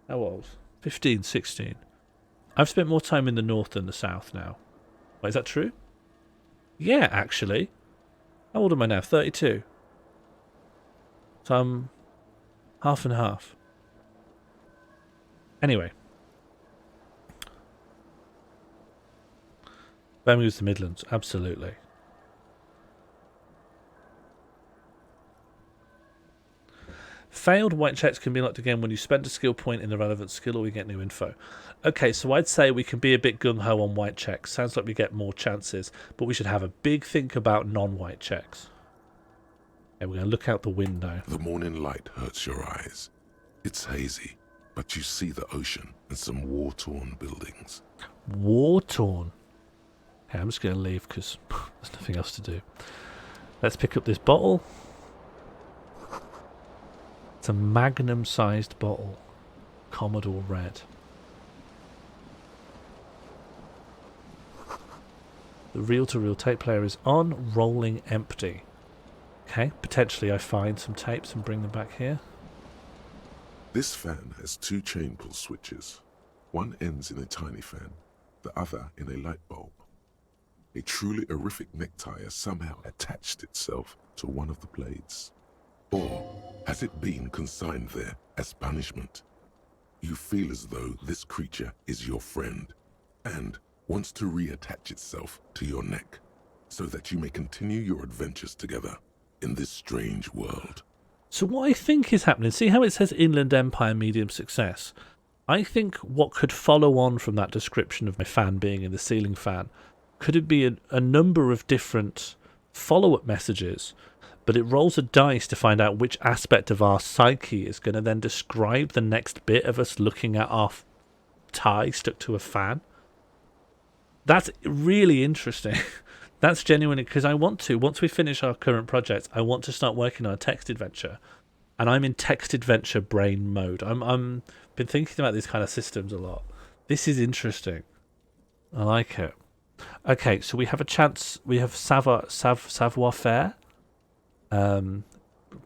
old? 15, 16. I've spent more time in the north than the south now. Wait, is that true? Yeah, actually. How old am I now? 32. So I'm half and half. Anyway. Birmingham's the Midlands, absolutely. Failed white checks can be locked again when you spend a skill point in the relevant skill or we get new info. Okay, so I'd say we can be a bit gung-ho on white checks. Sounds like we get more chances, but we should have a big think about non-white checks. Okay, we're going to look out the window. The morning light hurts your eyes. It's hazy, but you see the ocean and some war-torn buildings. War-torn? Okay, I'm just going to leave because there's nothing else to do. Let's pick up this bottle. It's a magnum-sized bottle. Commodore Red. The reel-to-reel tape player is on, rolling empty. Okay, potentially I find some tapes and bring them back here. This fan has two chain pull switches. One ends in a tiny fan, the other in a light bulb. A truly horrific necktie has somehow attached itself to one of the blades. Or has it been consigned there as punishment? You feel as though this creature is your friend and wants to reattach itself to your neck so that you may continue your adventures together in this strange world. So what I think is happening, see how it says Inland Empire medium success? I think what could follow on from that description of my fan being in the ceiling fan, could it be a number of different follow-up messages, but it rolls a dice to find out which aspect of our psyche is going to then describe the next bit of us looking at our tie stuck to a fan. That's really interesting. That's genuinely, because I want to, once we finish our current project, I want to start working on a text adventure. And I'm in text adventure brain mode. I'm been thinking about these kind of systems a lot. This is interesting. I like it. Okay, so we have a chance. We have savoir-faire.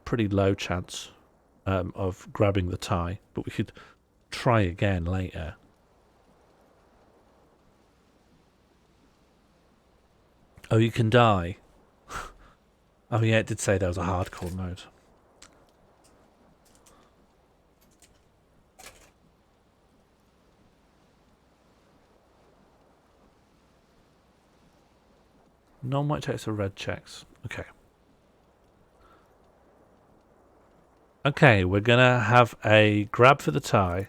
Pretty low chance of grabbing the tie, but we could try again later. Oh, you can die. Oh yeah, it did say there was a hardcore mode. Non-white checks are red checks. Okay. Okay, we're gonna have a grab for the tie.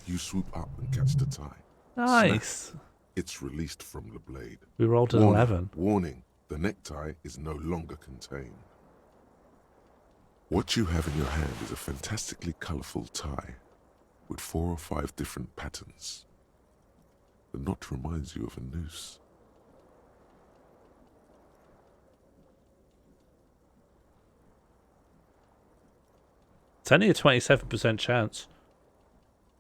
You swoop up and catch the tie. Nice. Snap. It's released from the blade. We rolled an 11. Warning, the necktie is no longer contained. What you have in your hand is a fantastically colourful tie with 4 or 5 different patterns. The knot reminds you of a noose. It's only a 27% chance.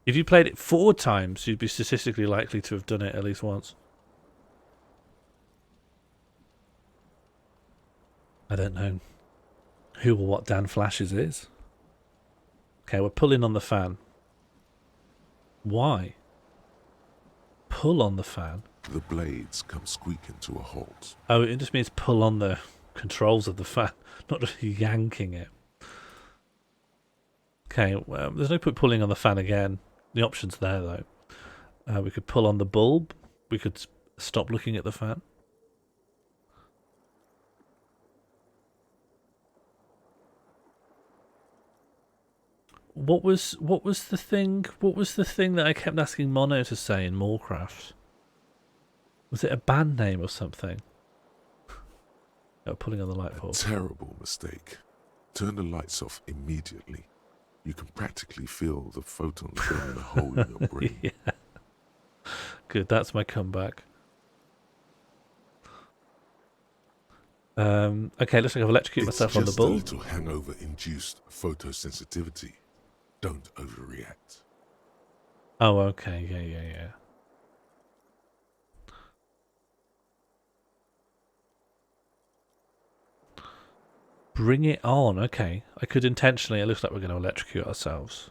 If you played it 4 times, you'd be statistically likely to have done it at least once. I don't know who or what Dan Flashes is. Okay, we're pulling on the fan. Why? pull on the fan. The blades come squeaking to a halt. Oh, it just means pull on the controls of the fan, not just yanking it. Okay, well, there's no point pulling on the fan again. The option's there, though. We could pull on the bulb. We could stop looking at the fan. What was the thing? What was the thing that I kept asking Mono to say in Moorcraft? Was it a band name or something? Oh, pulling on the light bulb. Terrible mistake. Turn the lights off immediately. You can practically feel the photons burning a hole in your brain. Yeah. Good, that's my comeback. Okay, looks like I've electrocuted myself on the bulb. It's just a little hangover-induced photosensitivity. Don't overreact. Oh, okay, yeah. Bring it on, okay. I could intentionally, it looks like we're going to electrocute ourselves.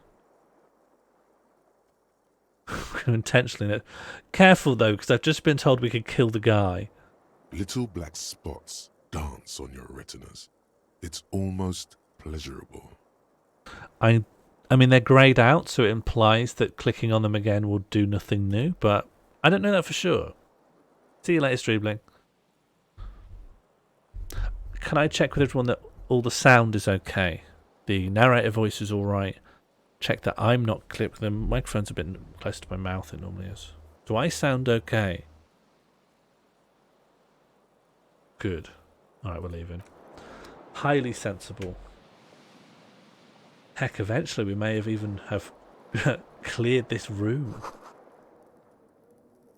Intentionally. Careful though, because I've just been told we could kill the guy. Little black spots dance on your retinas. It's almost pleasurable. I mean, they're greyed out, so it implies that clicking on them again will do nothing new, but I don't know that for sure. See you later, Streebling. Can I check with everyone that all the sound is okay? The narrator voice is alright. Check that I'm not clipped. The microphone's a bit close to my mouth, it normally is. Do I sound okay? Good. Alright, we're leaving. Highly sensible. Heck, eventually we may have even have cleared this room.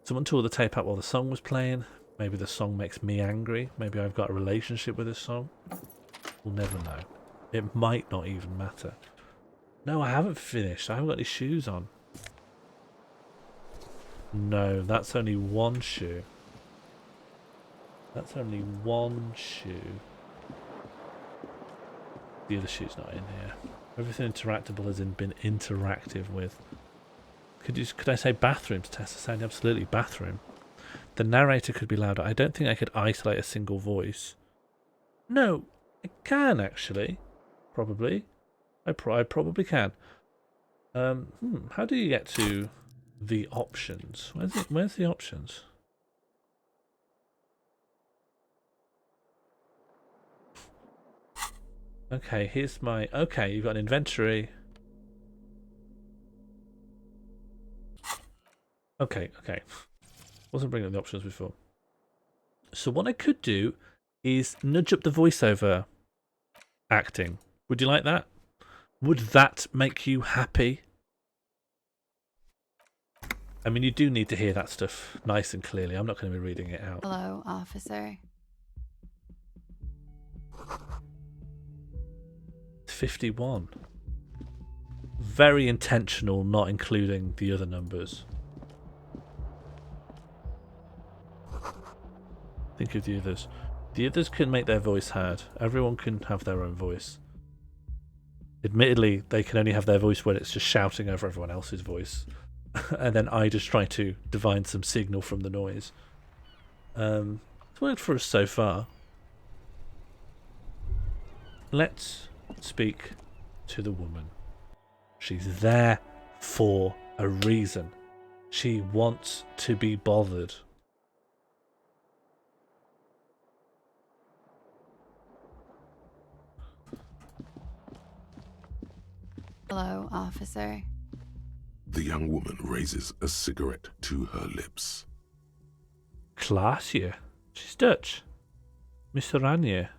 Someone tore the tape out while the song was playing. Maybe the song makes me angry. Maybe I've got a relationship with this song. We'll never know. It might not even matter. No, I haven't finished. I haven't got any shoes on. No, that's only one shoe. That's only one shoe. The other shoe's not in here. Everything interactable has been interactive with. Could I say bathrooms, Tessa? Saying absolutely bathroom. The narrator could be louder. I don't think I could isolate a single voice. No, I can actually. Probably. I probably can. How do you get to the options? Where's the options? Okay, here's my... Okay, you've got an inventory. Okay. Wasn't bringing up the options before. So what I could do is nudge up the voiceover acting. Would you like that? Would that make you happy? I mean, you do need to hear that stuff nice and clearly. I'm not going to be reading it out. Hello, officer. 51. Very intentional, not including the other numbers. Think of the others. The others can make their voice heard. Everyone can have their own voice. Admittedly, they can only have their voice when it's just shouting over everyone else's voice. And then I just try to divine some signal from the noise. It's worked for us so far. Let's speak to the woman. She's there for a reason. She wants to be bothered. Hello, officer. The young woman raises a cigarette to her lips. Classier. She's Dutch. Mr. Ranier.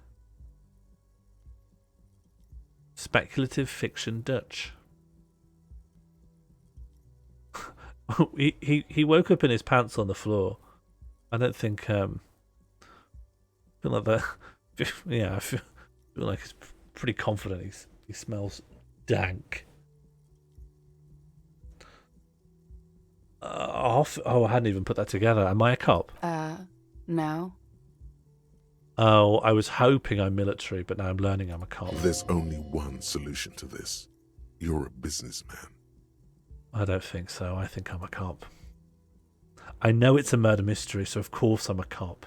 Speculative fiction Dutch. he woke up in his pants on the floor. I don't think I feel like that. Yeah, I feel like he's pretty confident. He smells dank. Oh, I hadn't even put that together. Am I a cop? No. Oh, I was hoping I'm military, but now I'm learning I'm a cop. There's only one solution to this. You're a businessman. I don't think so. I think I'm a cop. I know it's a murder mystery, so of course I'm a cop.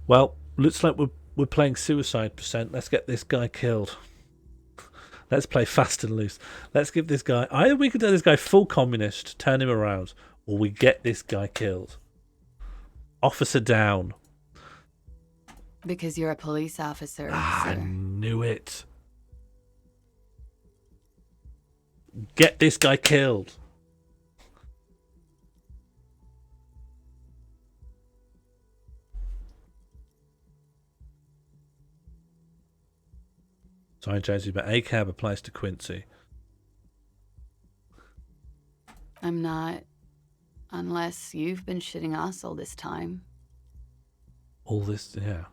Well, looks like we're playing suicide percent. Let's get this guy killed. Let's play fast and loose. Let's give this guy... Either we could do this guy full communist, turn him around, or we get this guy killed. Officer down. Because you're a police officer, I sir. knew it. Get this guy killed. Sorry, Josie, but ACAB applies to Quincy. I'm not. Unless you've been shitting us all this time. All this, yeah.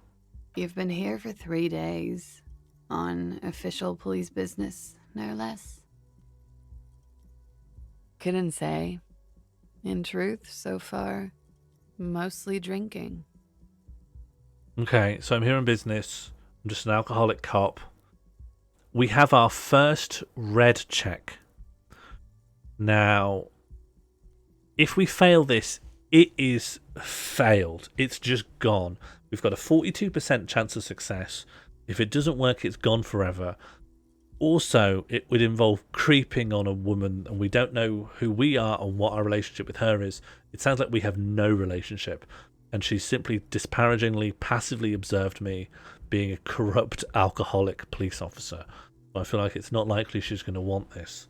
You've been here for 3 days. On official police business, no less. Couldn't say. In truth, so far, mostly drinking. Okay, so I'm here on business. I'm just an alcoholic cop. We have our first red check. Now, if we fail this, it is failed. It's just gone. We've got a 42% chance of success. If it doesn't work, it's gone forever. Also, it would involve creeping on a woman, and we don't know who we are and what our relationship with her is. It sounds like we have no relationship, and she simply disparagingly, passively observed me being a corrupt, alcoholic police officer. I feel like it's not likely she's going to want this.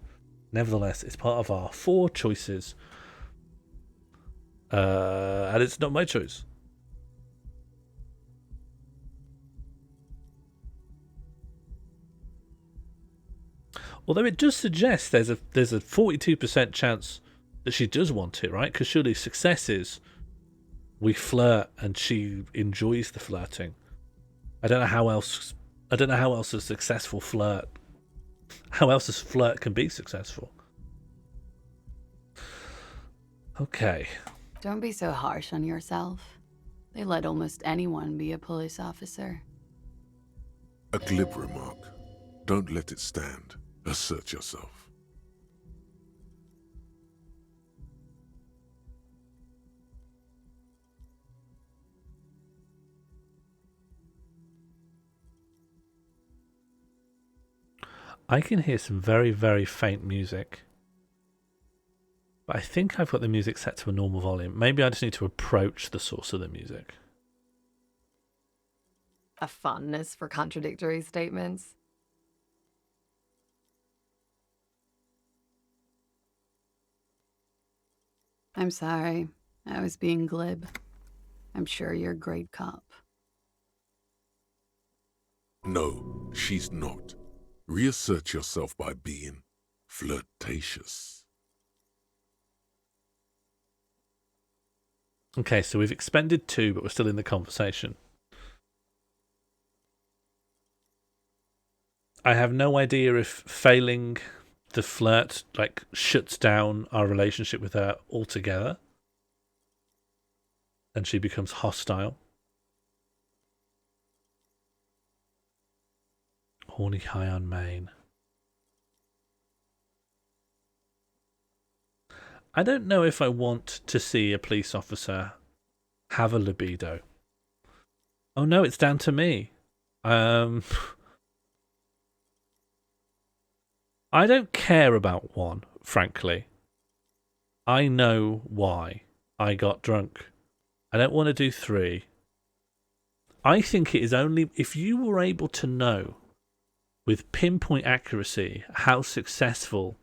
Nevertheless, it's part of our 4 choices. And it's not my choice. Although it does suggest there's a 42% chance that she does want it, right? Because surely success is we flirt and she enjoys the flirting. I don't know how else a successful flirt. How else a flirt can be successful? Okay. Don't be so harsh on yourself. They let almost anyone be a police officer. A glib remark. Don't let it stand. Assert yourself. I can hear some very, very faint music. But I think I've got the music set to a normal volume. Maybe I just need to approach the source of the music. A fondness for contradictory statements. I'm sorry. I was being glib. I'm sure you're a great cop. No, she's not. Reassert yourself by being flirtatious. Okay, so we've expended 2, but we're still in the conversation. I have no idea if failing the flirt shuts down our relationship with her altogether and she becomes hostile. Horny high on main. I don't know if I want to see a police officer have a libido. Oh no, it's down to me. I don't care about 1, frankly. I know why I got drunk. I don't want to do 3. I think it is only if you were able to know with pinpoint accuracy how successful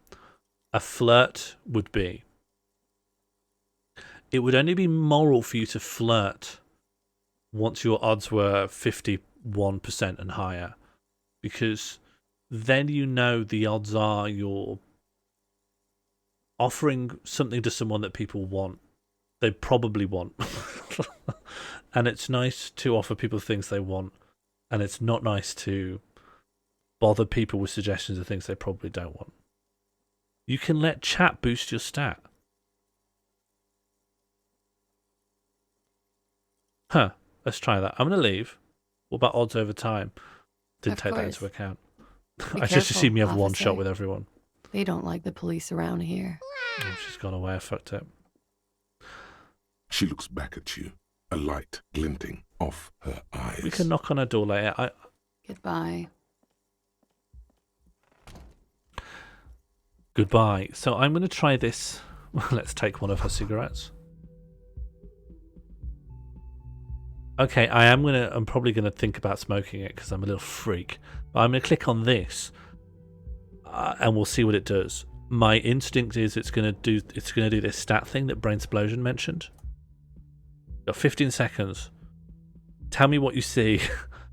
a flirt would be. It would only be moral for you to flirt once your odds were 51% and higher, because then you know the odds are you're offering something to someone that people want. They probably want. And it's nice to offer people things they want, and it's not nice to bother people with suggestions of things they probably don't want. You can let chat boost your stat. Huh, let's try that. I'm going to leave. What about odds over time? Didn't Of take that course. into account. Be I just assumed you have careful, one shot officer. with everyone. They don't like the police around here. Oh, she's gone away. I fucked up. She looks back at you, a light glinting off her eyes. We can knock on her door later. Goodbye. Goodbye. So I'm going to try this. Let's take one of her cigarettes. Okay, I'm probably going to think about smoking it because I'm a little freak. But I'm going to click on this, and we'll see what it does. My instinct is it's going to do this stat thing that Brain Explosion mentioned. Got 15 seconds. Tell me what you see.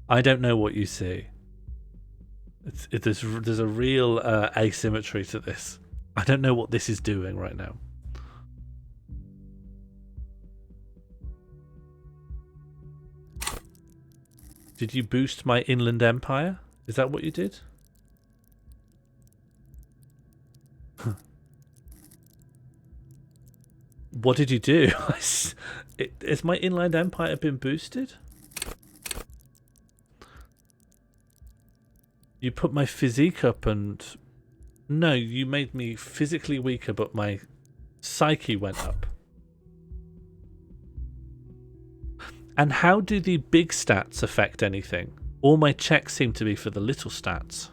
I don't know what you see. There's a real asymmetry to this. I don't know what this is doing right now. Did you boost my inland empire? Is that what you did? What did you do? Has my inland empire been boosted? You put my physique up and... No, you made me physically weaker, but my psyche went up. And how do the big stats affect anything? All my checks seem to be for the little stats.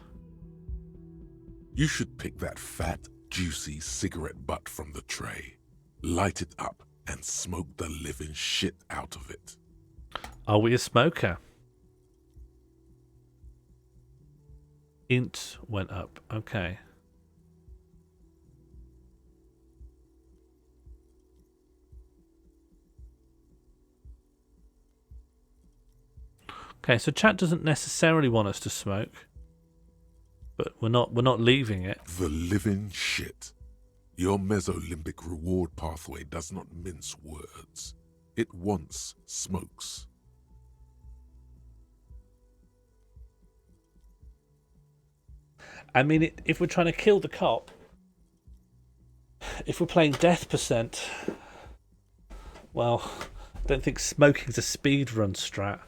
You should pick that fat, juicy cigarette butt from the tray, light it up, and smoke the living shit out of it. Are we a smoker? Int went up. Okay. Okay, so chat doesn't necessarily want us to smoke, but we're not leaving it. The living shit. Your mesolimbic reward pathway does not mince words. It wants smokes. I mean, if we're trying to kill the cop, if we're playing death percent, well, I don't think smoking's a speed run strat,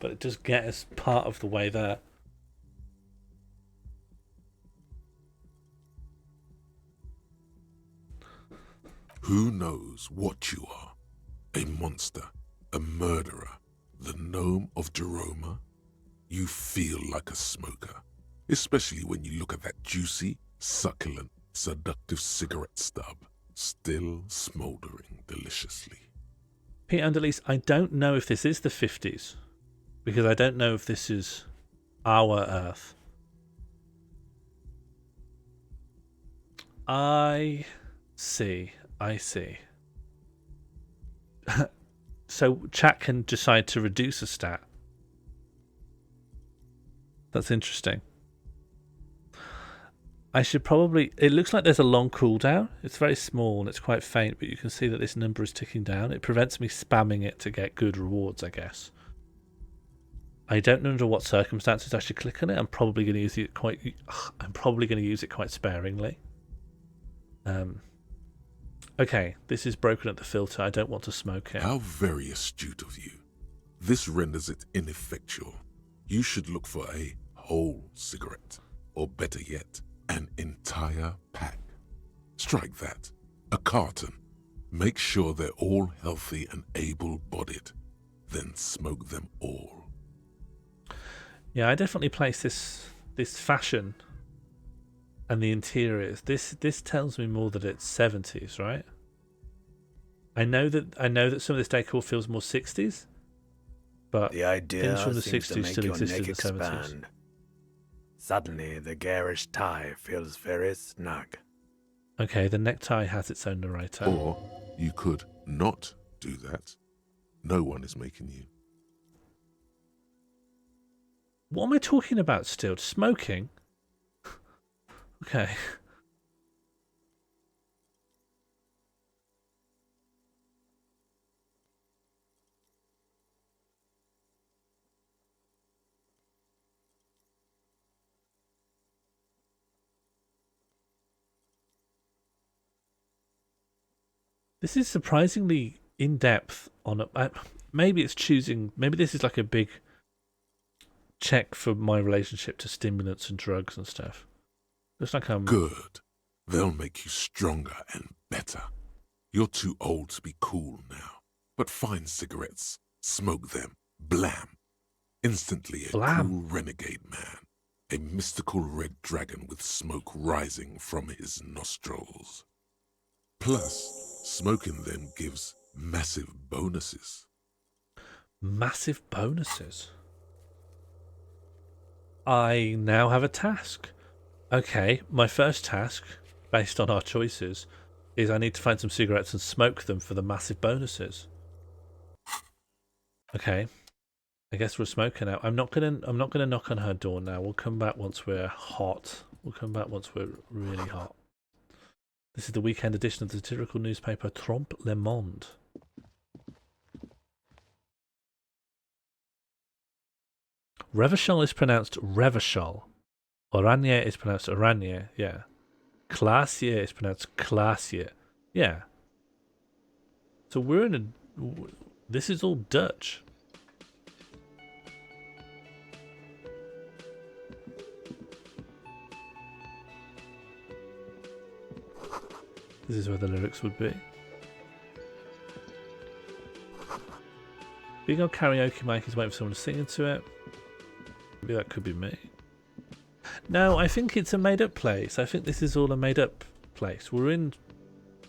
but it does get us part of the way there. Who knows what you are? A monster, a murderer, the gnome of Jeroma? You feel like a smoker, especially when you look at that juicy, succulent, seductive cigarette stub, still smouldering deliciously. Peter and Elise, I don't know if this is the 50s, because I don't know if this is our Earth. I see. So chat can decide to reduce a stat. That's interesting. I should probably... It looks like there's a long cooldown. It's very small and it's quite faint, but you can see that this number is ticking down. It prevents me spamming it to get good rewards, I guess. I don't know under what circumstances I should click on it. I'm probably going to use it quite sparingly. Okay, this is broken at the filter. I don't want to smoke it. How very astute of you. This renders it ineffectual. You should look for a whole cigarette, or better yet, an entire pack. Strike that. A carton. Make sure they're all healthy and able-bodied. Then smoke them all. Yeah, I definitely place this fashion and the interiors. This tells me more that it's 70s, right? I know that some of this decor feels more 60s, but the idea things from the seems 60s to make still your exist neck in the 70s. expand. Suddenly, the garish tie feels very snug. Okay, the necktie has its own narrator. Or you could not do that. No one is making you. What am I talking about still? Smoking? Okay. This is surprisingly in-depth on a... maybe it's choosing... Maybe this is like a big check for my relationship to stimulants and drugs and stuff. Looks like I'm... Good. They'll make you stronger and better. You're too old to be cool now. But find cigarettes, smoke them, blam. Instantly a Blam. cool renegade man. A mystical red dragon with smoke rising from his nostrils. Plus, smoking them gives massive bonuses. Massive bonuses. I now have a task. Okay, my first task, based on our choices, is I need to find some cigarettes and smoke them for the massive bonuses. Okay, I guess we're smoking now. I'm not gonna knock on her door now. We'll come back once we're hot. We'll come back once we're really hot. This is the weekend edition of the satirical newspaper Trompe le Monde. Revachol is pronounced Revachol. Oranje is pronounced Oranje, yeah. Classier is pronounced Classier, yeah. So we're in a... This is all Dutch. This is where the lyrics would be. Big old karaoke mic is waiting for someone to sing into it. Maybe that could be me. No, I think it's a made-up place. I think this is all a made-up place. We're in...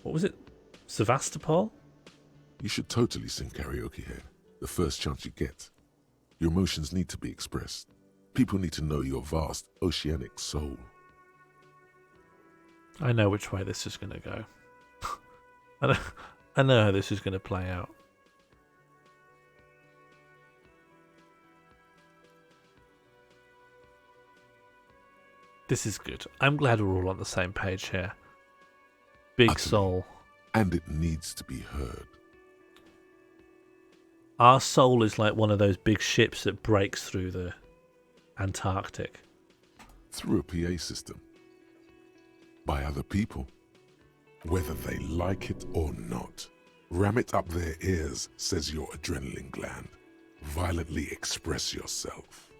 What was it? Sevastopol? You should totally sing karaoke here, the first chance you get. Your emotions need to be expressed. People need to know your vast, oceanic soul. I know which way this is going to go. I know how this is going to play out. This is good. I'm glad we're all on the same page here. Big Utterly. soul. And it needs to be heard. Our soul is like one of those big ships that breaks through the Antarctic. Through a PA system. By other people. Whether they like it or not. Ram it up their ears, says your adrenaline gland. Violently express yourself.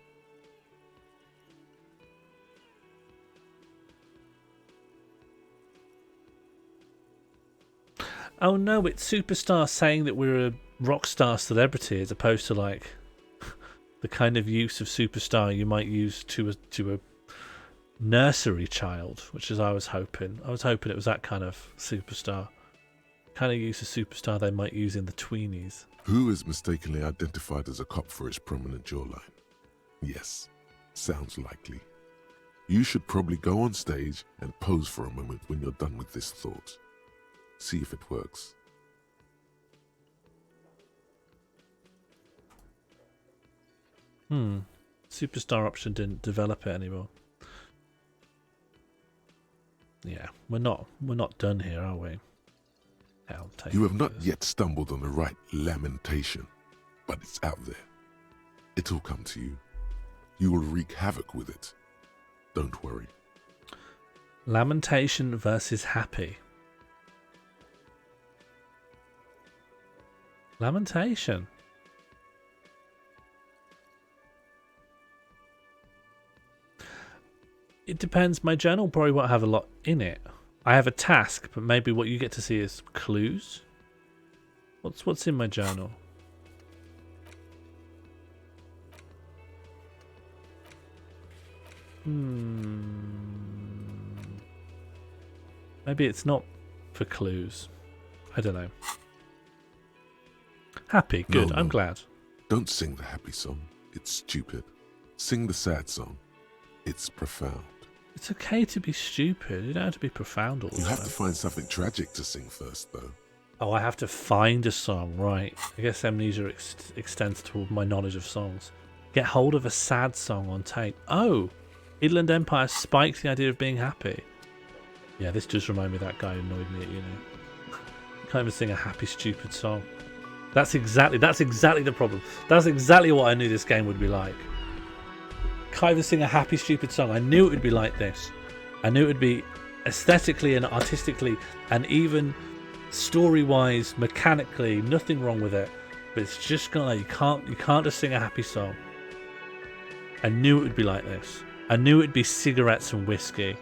Oh no, it's Superstar saying that we're a rock star celebrity as opposed to like the kind of use of Superstar you might use to a nursery child, which is I was hoping. I was hoping it was that kind of Superstar. Kind of use of Superstar they might use in the tweenies. Who is mistakenly identified as a cop for his prominent jawline? Yes, sounds likely. You should probably go on stage and pose for a moment when you're done with this thought. See if it works. Superstar option didn't develop it anymore. Yeah, we're not done here, are we? Yeah, I'll take You have not this. yet stumbled on the right lamentation, but it's out there. It'll come to you. You will wreak havoc with it. Don't worry. Lamentation versus happy. Lamentation. It depends. My journal probably won't have a lot in it. I have a task, but maybe what you get to see is clues. What's in my journal? Maybe it's not for clues. I don't know. Happy, good. No. I'm glad. Don't sing the happy song. It's stupid. Sing the sad song. It's profound. It's okay to be stupid. You don't have to be profound all the You time. have to find something tragic to sing first, though. Oh, I have to find a song, right. I guess amnesia extends to my knowledge of songs. Get hold of a sad song on tape. Oh, Inland Empire spiked the idea of being happy. Yeah, this does remind me of that guy who annoyed me at uni. Can't even sing a happy, stupid song. That's exactly the problem. That's exactly what I knew this game would be like. Can't even sing a happy, stupid song. I knew it would be like this. I knew it would be aesthetically and artistically and even story-wise, mechanically, nothing wrong with it. But it's just gonna, you can't just sing a happy song. I knew it would be like this. I knew it would be cigarettes and whiskey.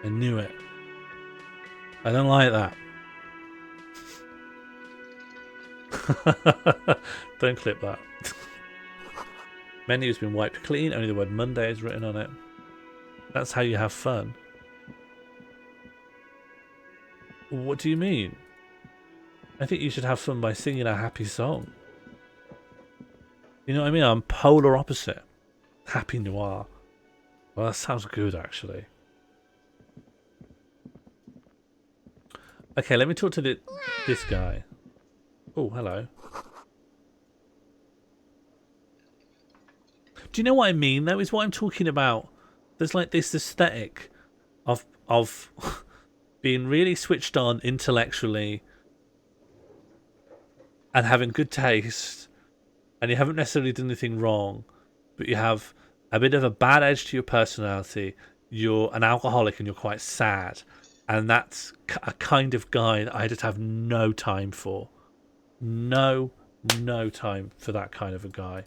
I knew it. I don't like that. Don't clip that. Menu has been wiped clean. Only the word Monday is written on it. That's how you have fun. What do you mean? I think you should have fun by singing a happy song. You know what I mean? I'm polar opposite. Happy noir. Well, that sounds good, actually. Okay, let me talk to this guy. Oh, hello. Do you know what I mean, though? Is what I'm talking about. There's like this aesthetic of being really switched on intellectually and having good taste, and you haven't necessarily done anything wrong, but you have a bit of a bad edge to your personality. You're an alcoholic and you're quite sad, and that's a kind of guy that I just have no time for. No time for that kind of a guy.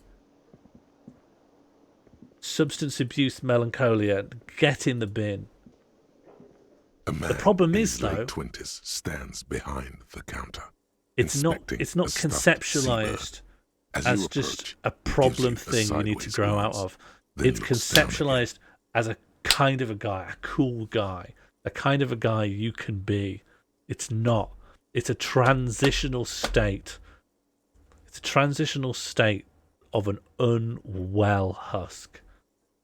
Substance abuse, melancholia, get in the bin. The problem is, though, late 20s stands behind the counter. It's not conceptualized as just a problem thing you need to grow out of. It's conceptualized as a kind of a guy, a cool guy, a kind of a guy you can be. It's not. It's a transitional state. It's a transitional state of an unwell husk.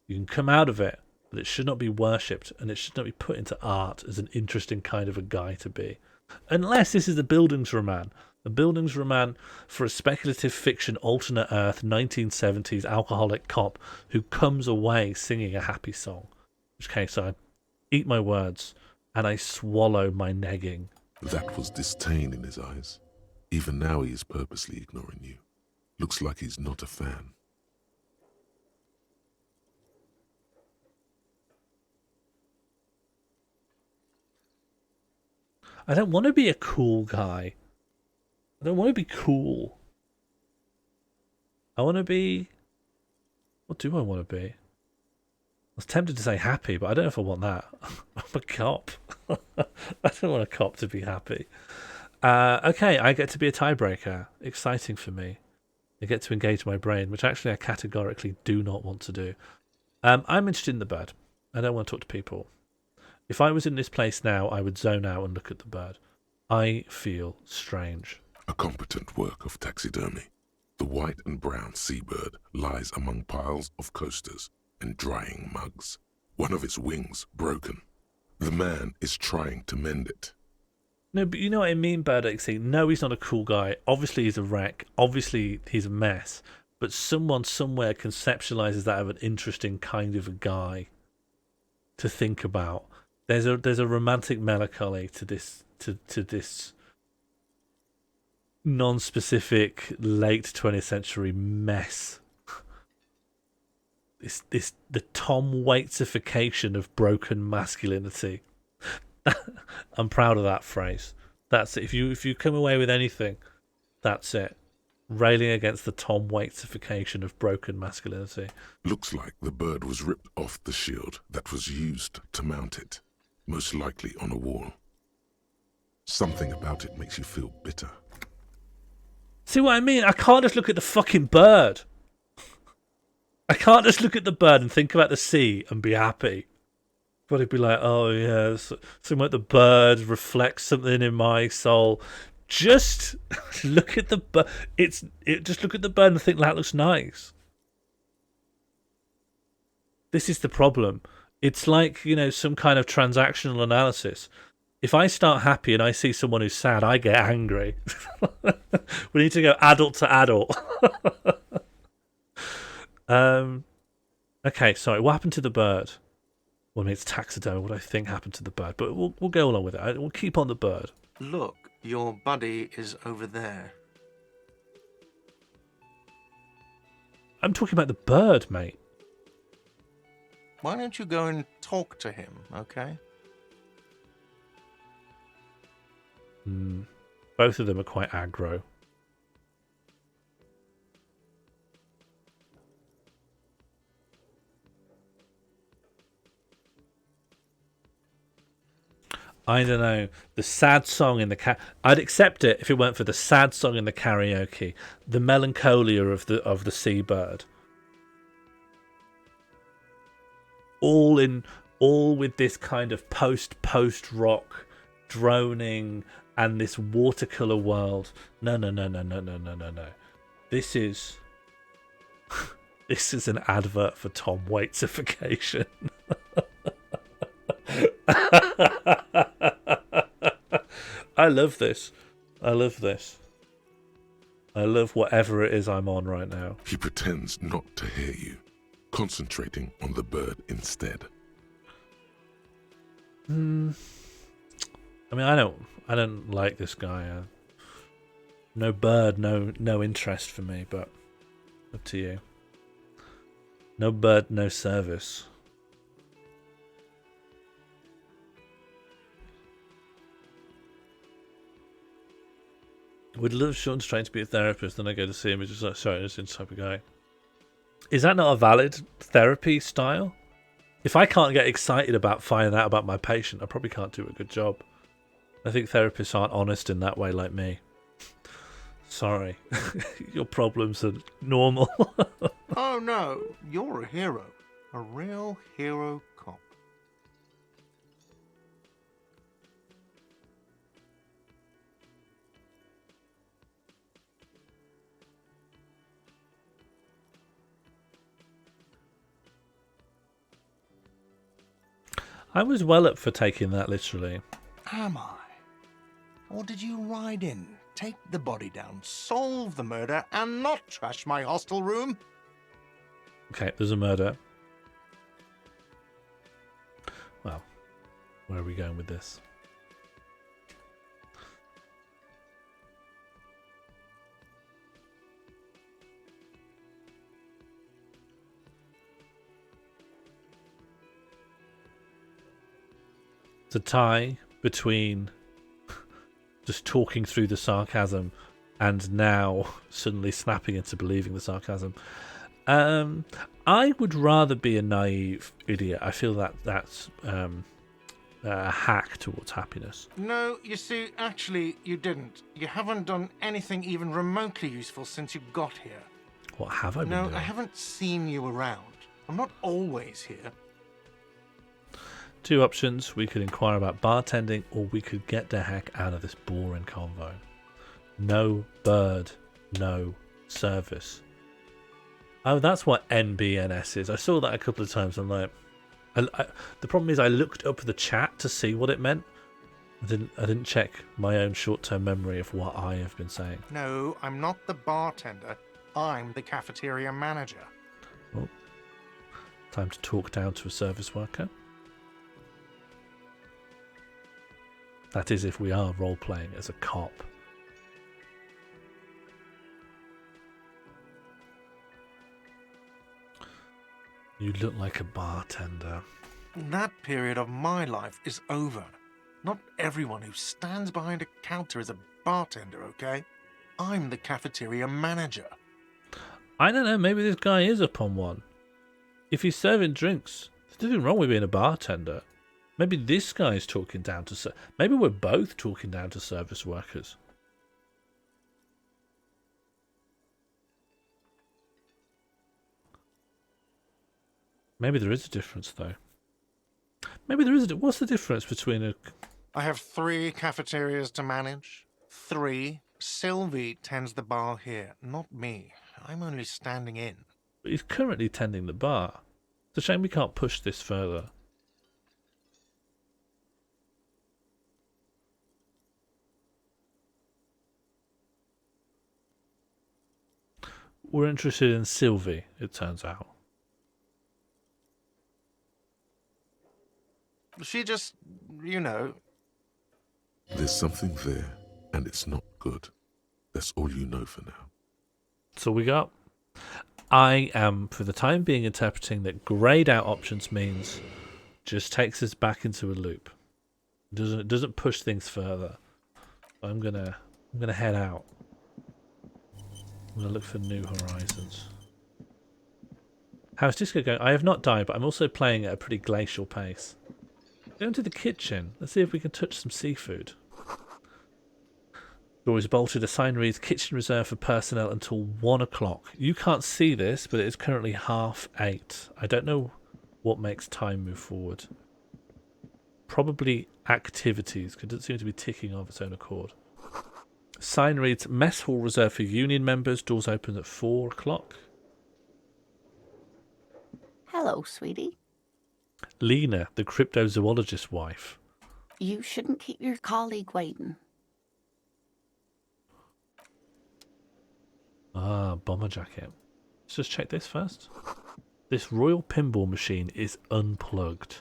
You can come out of it, but it should not be worshipped, and it should not be put into art as an interesting kind of a guy to be. Unless this is a Bildungsroman. A Bildungsroman for a speculative fiction alternate earth 1970s alcoholic cop who comes away singing a happy song. In which case I eat my words and I swallow my negging. That was disdain in his eyes. Even now he is purposely ignoring you. Looks like he's not a fan. I don't want to be a cool guy. I don't want to be cool. I want to be... What do I want to be? I was tempted to say happy, but I don't know if I want that. I'm a cop. I don't want a cop to be happy. Okay, I get to be a tiebreaker. Exciting for me. I get to engage my brain, which actually I categorically do not want to do. I'm interested in the bird. I don't want to talk to people. If I was in this place now, I would zone out and look at the bird. I feel strange. A competent work of taxidermy. The white and brown seabird lies among piles of coasters and drying mugs. One of its wings broken. The man is trying to mend it. No, but you know what I mean, Birdexy? No, he's not a cool guy. Obviously, he's a wreck. Obviously, he's a mess. But someone somewhere conceptualizes that of an interesting kind of a guy to think about. There's a romantic melancholy to this this non-specific late 20th century mess. This the Tom Waitsification of broken masculinity. I'm proud of that phrase. That's it. If you come away with anything, that's it. Railing against the Tom Waitsification of broken masculinity. Looks like the bird was ripped off the shield that was used to mount it. Most likely on a wall. Something about it makes you feel bitter. See what I mean? I can't just look at the fucking bird. I can't just look at the bird and think about the sea and be happy. But it'd be like, oh yeah, something like the bird reflects something in my soul. Just look at the bird. Just look at the bird and think that looks nice. This is the problem. It's like, you know, some kind of transactional analysis. If I start happy and I see someone who's sad, I get angry. We need to go adult to adult. Okay, sorry. What happened to the bird? Well, I mean, it's taxidermy. What I think happened to the bird, but we'll go along with it. We'll keep on the bird. Look, your buddy is over there. I'm talking about the bird, mate. Why don't you go and talk to him, okay? Both of them are quite aggro. I don't know. The sad song in the I'd accept it if it weren't for the sad song in the karaoke, the melancholia of the seabird. All with this kind of post rock droning and this watercolor world. No. This is this is an advert for Tom Waitsification. I love this. I love this. I love whatever it is I'm on right now. He pretends not to hear you, concentrating on the bird instead. I mean, I don't like this guy. No bird, no interest for me, but up to you. No bird, no service. Would love Sean's trying to be a therapist, then I go to see him. He's just like, sorry, this is the type of guy. Is that not a valid therapy style? If I can't get excited about finding out about my patient, I probably can't do a good job. I think therapists aren't honest in that way like me. Sorry. Your problems are normal. Oh no, you're a hero. A real hero cop. I was well up for taking that literally. Am I? Or did you ride in, take the body down, solve the murder, and not trash my hostel room? Okay, there's a murder. Well, where are we going with this? The tie between just talking through the sarcasm and now suddenly snapping into believing the sarcasm. I would rather be a naive idiot. I feel that's a hack towards happiness. No, you see, actually, you didn't. You haven't done anything even remotely useful since you got here. What have I been No, doing? I haven't seen you around. I'm not always here. Two options. We could inquire about bartending, or we could get the heck out of this boring convo. No bird, no service. Oh, that's what NBNS is. I saw that a couple of times. I'm like, the problem is I looked up the chat to see what it meant. I didn't check my own short-term memory of what I have been saying. No, I'm not the bartender. I'm the cafeteria manager. Well, time to talk down to a service worker. That is, if we are role-playing as a cop. You look like a bartender. That period of my life is over. Not everyone who stands behind a counter is a bartender, okay? I'm the cafeteria manager. I don't know, maybe this guy is up on one. If he's serving drinks, there's nothing wrong with being a bartender. Maybe this guy's talking down to... Maybe we're both talking down to service workers. Maybe there is a difference, though. Maybe there is a... What's the difference between a... I have 3 cafeterias to manage. 3. Sylvie tends the bar here, not me. I'm only standing in. He's currently tending the bar. It's a shame we can't push this further. We're interested in Sylvie, it turns out. She just, you know... There's something there, and it's not good. That's all you know for now. That's all we got. I am, for the time being, interpreting that greyed out options means just takes us back into a loop. It doesn't push things further. I'm gonna head out. I'm gonna look for new horizons. How's Disco going? I have not died, but I'm also playing at a pretty glacial pace. Go into the kitchen. Let's see if we can touch some seafood. Door is bolted. A sign reads, kitchen reserved for personnel until 1 o'clock. You can't see this, but it is currently 8:30. I don't know what makes time move forward. Probably activities, because it doesn't seem to be ticking of its own accord. Sign reads, mess hall reserved for union members. Doors open at 4 o'clock. Hello, sweetie. Lena, the cryptozoologist's wife. You shouldn't keep your colleague waiting. Ah, bomber jacket. Let's just check this first. This royal pinball machine is unplugged.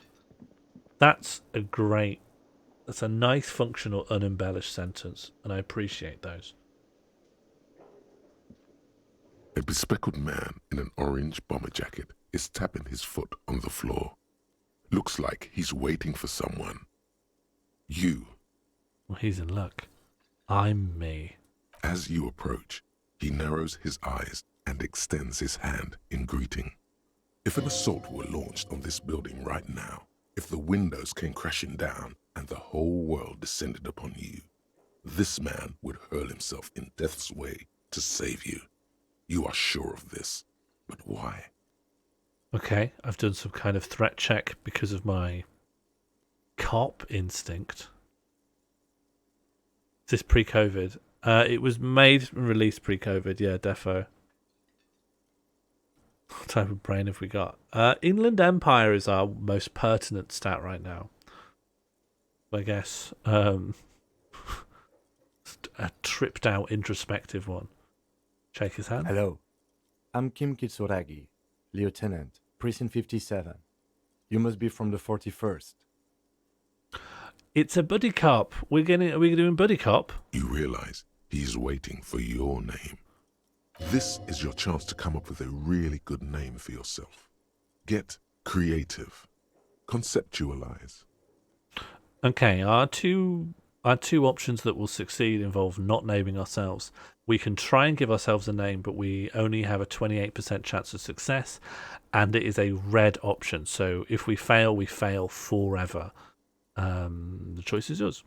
That's a nice functional unembellished sentence, and I appreciate those. A bespectacled man in an orange bomber jacket is tapping his foot on the floor. Looks like he's waiting for someone. You. Well, he's in luck. I'm me. As you approach, he narrows his eyes and extends his hand in greeting. If an assault were launched on this building right now, if the windows came crashing down and the whole world descended upon you, this man would hurl himself in death's way to save you. You are sure of this, but why? Okay, I've done some kind of threat check because of my cop instinct. Is this pre-COVID? It was made and released pre-COVID, yeah, defo. What type of brain have we got? Inland Empire is our most pertinent stat right now. I guess. A tripped out introspective one. Shake his hand. Hello. I'm Kim Kitsuragi, Lieutenant, Precinct 57. You must be from the 41st. It's a buddy cop. Are we doing buddy cop? You realize he's waiting for your name. This is your chance to come up with a really good name for yourself. Get creative. Conceptualize. Okay, our two options that will succeed involve not naming ourselves. We can try and give ourselves a name, but we only have a 28% chance of success, and it is a red option. So if we fail forever. The choice is yours.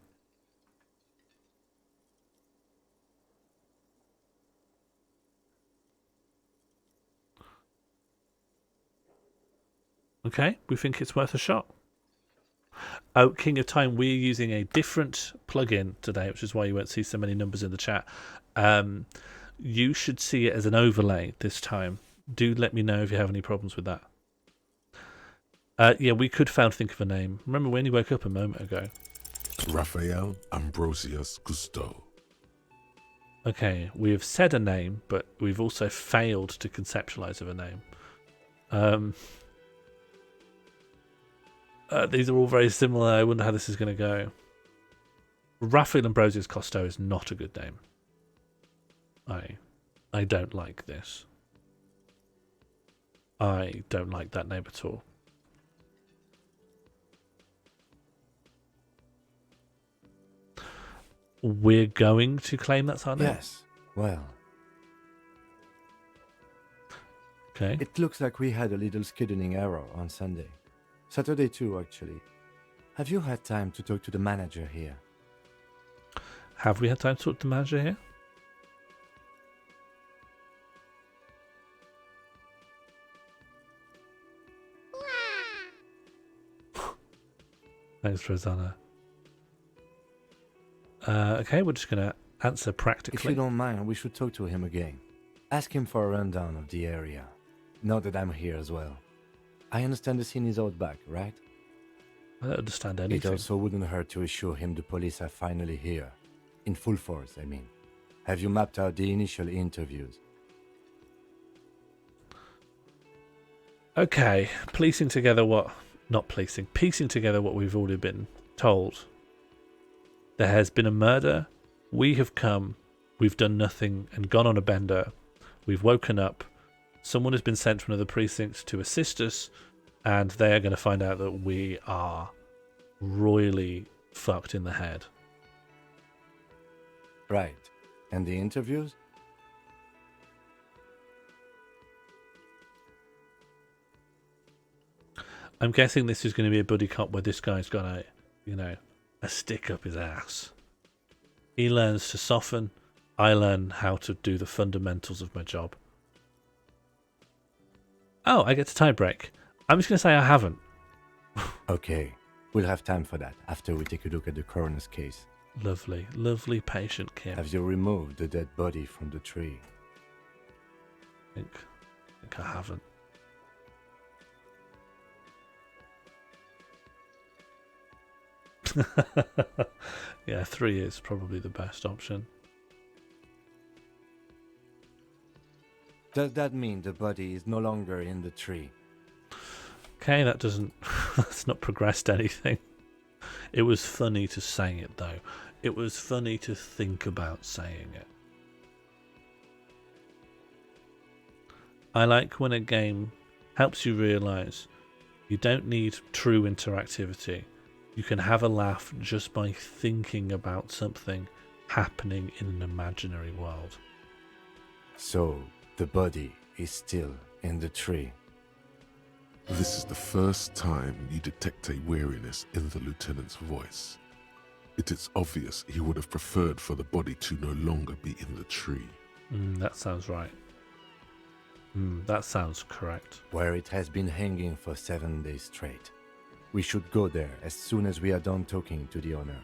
Okay, we think it's worth a shot. Oh, King of Time, we're using a different plugin today, which is why you won't see so many numbers in the chat. You should see it as an overlay this time. Do let me know if you have any problems with that. Yeah, we could think of a name. Remember, we only woke up a moment ago. Raphael Ambrosius Cousteau. Okay, we have said a name, but we've also failed to conceptualize of a name. These are all very similar. I wonder how this is going to go. Raphael Ambrosius Cousteau is not a good name. I don't like this. I don't like that name at all. We're going to claim that's our name? Yes, well. Okay. It looks like we had a little scheduling error on Sunday. Saturday too, actually. Have you had time to talk to the manager here? Have we had time to talk to the manager here? Thanks, Rosanna. Okay, we're just going to answer practically. If you don't mind, we should talk to him again. Ask him for a rundown of the area. Now that I'm here as well. I understand the scene is out back, right? I don't understand anything. It also wouldn't hurt to assure him the police are finally here. In full force, I mean. Have you mapped out the initial interviews? Okay, piecing together what we've already been told. There has been a murder. We have come. We've done nothing and gone on a bender. We've woken up. Someone has been sent from another precinct to assist us, and they are going to find out that we are royally fucked in the head. Right. And the interviews? I'm guessing this is going to be a buddy cop where this guy's got a stick up his ass. He learns to soften. I learn how to do the fundamentals of my job. Oh, I get to tie break. I'm just going to say I haven't. Okay, we'll have time for that after we take a look at the coroner's case. Lovely, lovely patient Kim. Have you removed the dead body from the tree? I think I haven't. Yeah, 3 is probably the best option. Does that mean the body is no longer in the tree? Okay, that doesn't... that's not progressed anything. It was funny to say it, though. It was funny to think about saying it. I like when a game helps you realise you don't need true interactivity. You can have a laugh just by thinking about something happening in an imaginary world. So, the body is still in the tree. This is the first time you detect a weariness in the lieutenant's voice. It is obvious he would have preferred for the body to no longer be in the tree. That sounds right. That sounds correct. Where it has been hanging for 7 days straight. We should go there as soon as we are done talking to the owner.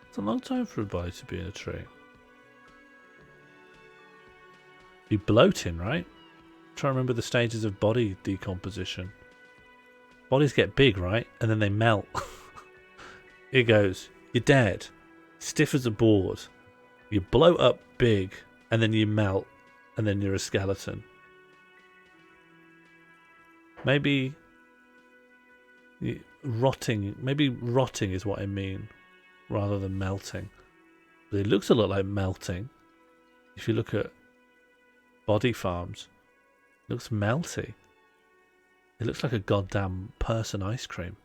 It's a long time for a body to be in a tree. Be bloating, right? Try to remember the stages of body decomposition. Bodies get big, right? And then they melt. It goes, you're dead, stiff as a board. You blow up big, and then you melt, and then you're a skeleton. Maybe rotting is what I mean, rather than melting. But it looks a lot like melting. If you look at body farms, it looks melty. It looks like a goddamn person ice cream.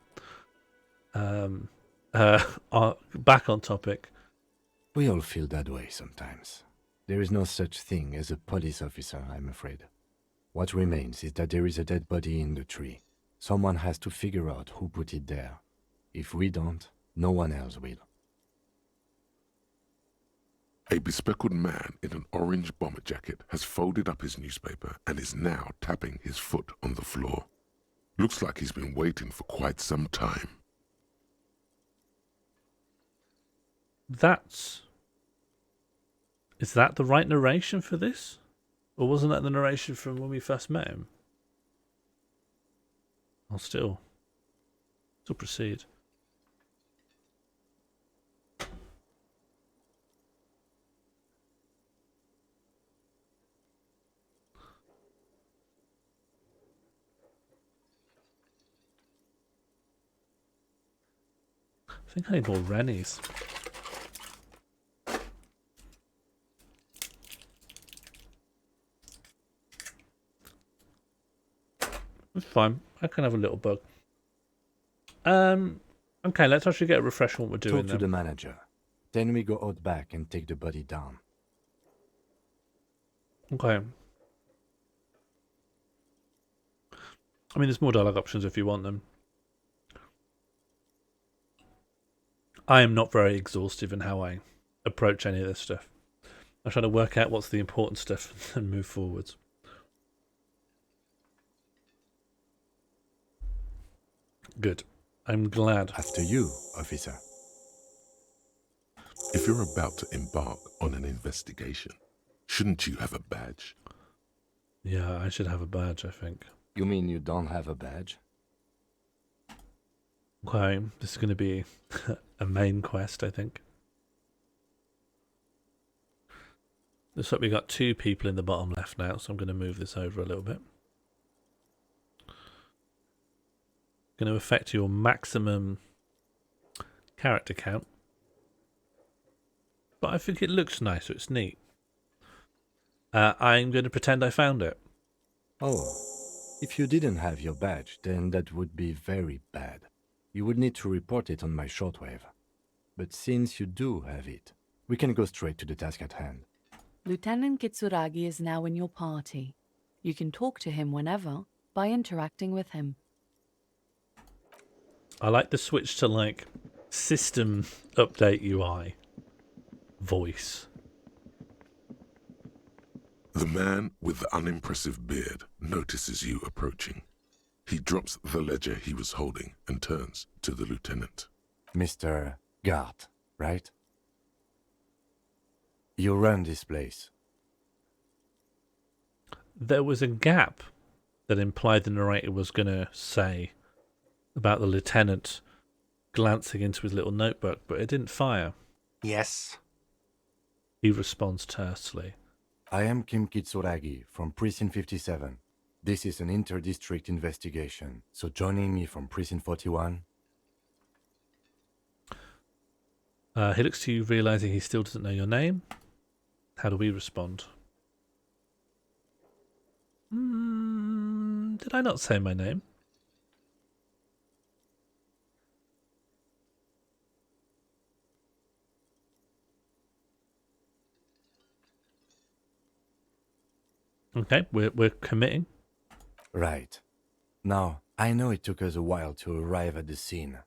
Back on topic. We all feel that way sometimes. There is no such thing as a police officer, I'm afraid. What remains is that there is a dead body in the tree. Someone has to figure out who put it there. If we don't, no one else will. A bespectacled man in an orange bomber jacket has folded up his newspaper and is now tapping his foot on the floor. Looks like he's been waiting for quite some time. Is that the right narration for this? Or wasn't that the narration from when we first met him? I'll still proceed. I think I need more Rennies. It's fine. I can have a little bug. Okay, let's actually get a refresh on what we're doing. Talk to the manager. Then we go out back and take the body down. Okay. I mean, there's more dialogue options if you want them. I am not very exhaustive in how I approach any of this stuff. I'm trying to work out what's the important stuff and move forwards. Good. I'm glad. After you, officer. If you're about to embark on an investigation, shouldn't you have a badge? Yeah, I should have a badge, I think. You mean you don't have a badge? Okay, this is going to be a main quest, I think. Looks like we got 2 people in the bottom left now, so I'm going to move this over a little bit. Going to affect your maximum character count. But I think it looks nice, so it's neat. I'm going to pretend I found it. Oh, if you didn't have your badge, then that would be very bad. You would need to report it on my shortwave. But since you do have it, we can go straight to the task at hand. Lieutenant Kitsuragi is now in your party. You can talk to him whenever, by interacting with him. I like the switch to like system update UI voice. The man with the unimpressive beard notices you approaching. He drops the ledger he was holding and turns to the lieutenant. Mr. Gart, right? You run this place. There was a gap that implied the narrator was going to say about the lieutenant glancing into his little notebook, but it didn't fire. Yes. He responds tersely. I am Kim Kitsuragi from Precinct 57. This is an inter-district investigation, so joining me from Precinct 41... He looks to you, realizing he still doesn't know your name. How do we respond? Did I not say my name? Okay, we're committing. Right. Now, I know it took us a while to arrive at the scene.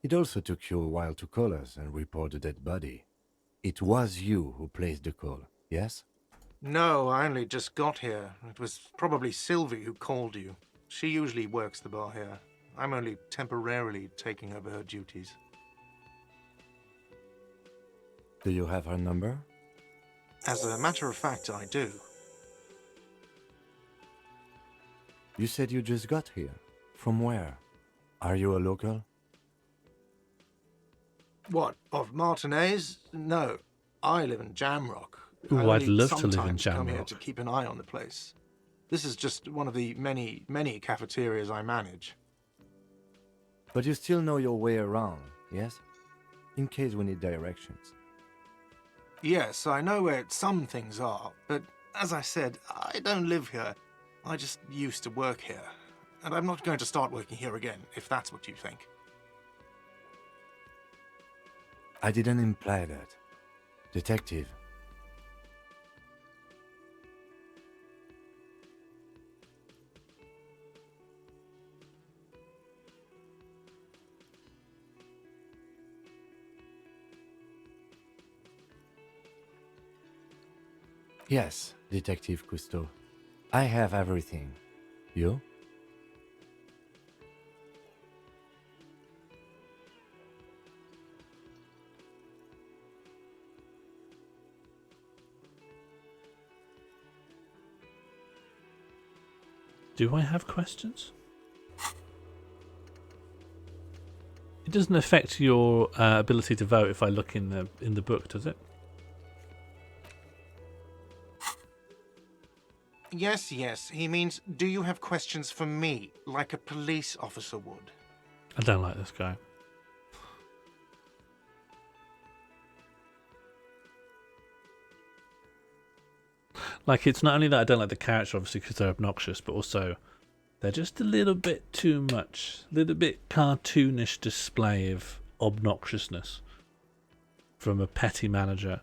It also took you a while to call us and report the dead body. It was you who placed the call, yes? No, I only just got here. It was probably Sylvie who called you. She usually works the bar here. I'm only temporarily taking over her duties. Do you have her number? As a matter of fact, I do. You said you just got here. From where? Are you a local? What, of Martinez? No, I live in Jamrock. Ooh, I I'd only love to live in sometimes come here Jamrock. to keep an eye on the place. This is just one of the many, many cafeterias I manage. But you still know your way around, yes? In case we need directions. Yes, I know where some things are, but as I said, I don't live here. I just used to work here. And I'm not going to start working here again, if that's what you think. I didn't imply that. Detective. Yes, Detective Cousteau. I have everything. You? Do I have questions? It doesn't affect your ability to vote if I look in the book, does it? Yes, yes. He means, do you have questions for me, like a police officer would? I don't like this guy. Like, it's not only that I don't like the character, obviously, because they're obnoxious, but also they're just a little bit too much. A little bit cartoonish display of obnoxiousness from a petty manager.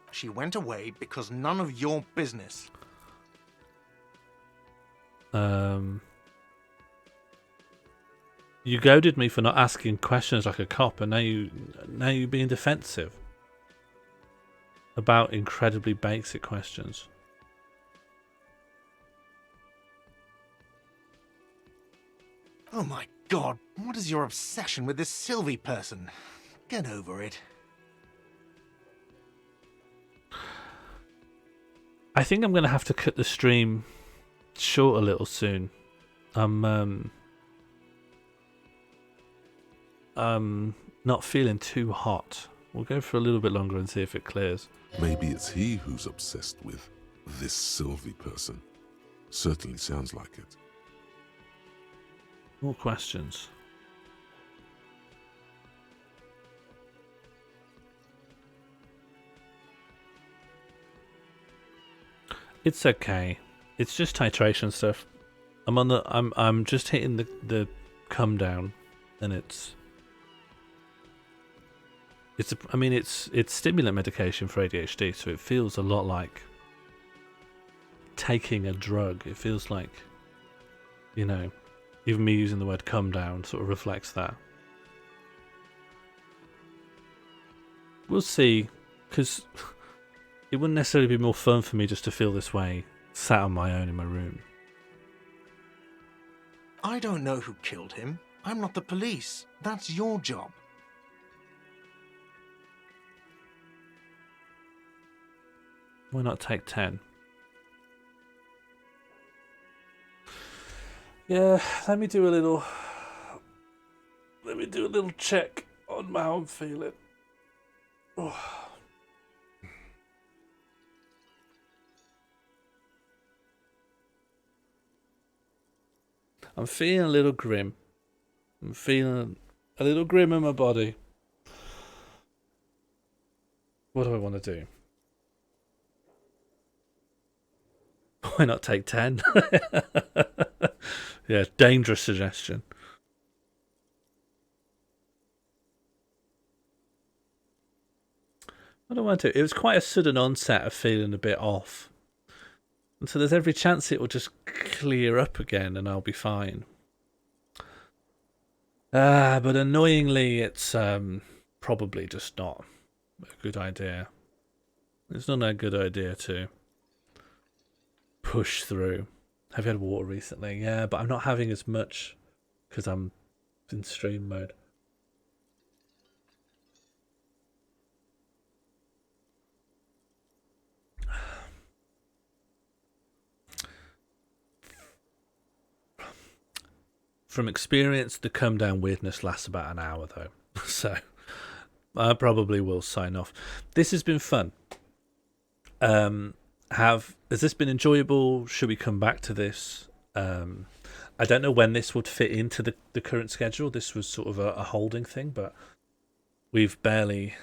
She went away because none of your business. You goaded me for not asking questions like a cop, and now you're being defensive about incredibly basic questions. Oh my god, what is your obsession with this Sylvie person? Get over it. I think I'm going to have to cut the stream short a little soon. I'm not feeling too hot. We'll go for a little bit longer and see if it clears. Maybe it's he who's obsessed with this Sylvie person. Certainly sounds like it. More questions. It's okay. It's just titration stuff. I'm just hitting the come down, and it's stimulant medication for ADHD, so it feels a lot like taking a drug. It feels like, you know, even me using the word come down sort of reflects that. We'll see, because it wouldn't necessarily be more fun for me just to feel this way, sat on my own in my room. I don't know who killed him. I'm not the police. That's your job. Why not take 10? Yeah, let me do a little check on how I'm feeling. Oh. I'm feeling a little grim. I'm feeling a little grim in my body. What do I want to do? Why not take 10? Yeah, dangerous suggestion. What do I want to do? It was quite a sudden onset of feeling a bit off. And so there's every chance it will just clear up again and I'll be fine. But annoyingly, it's probably just not a good idea. It's not a good idea to push through. Have you had water recently? Yeah, but I'm not having as much because I'm in stream mode. From experience, the come down weirdness lasts about an hour though. So I probably will sign off. This has been fun. Has this been enjoyable? Should we come back to this? I don't know when this would fit into the current schedule. This was sort of a holding thing, but we've barely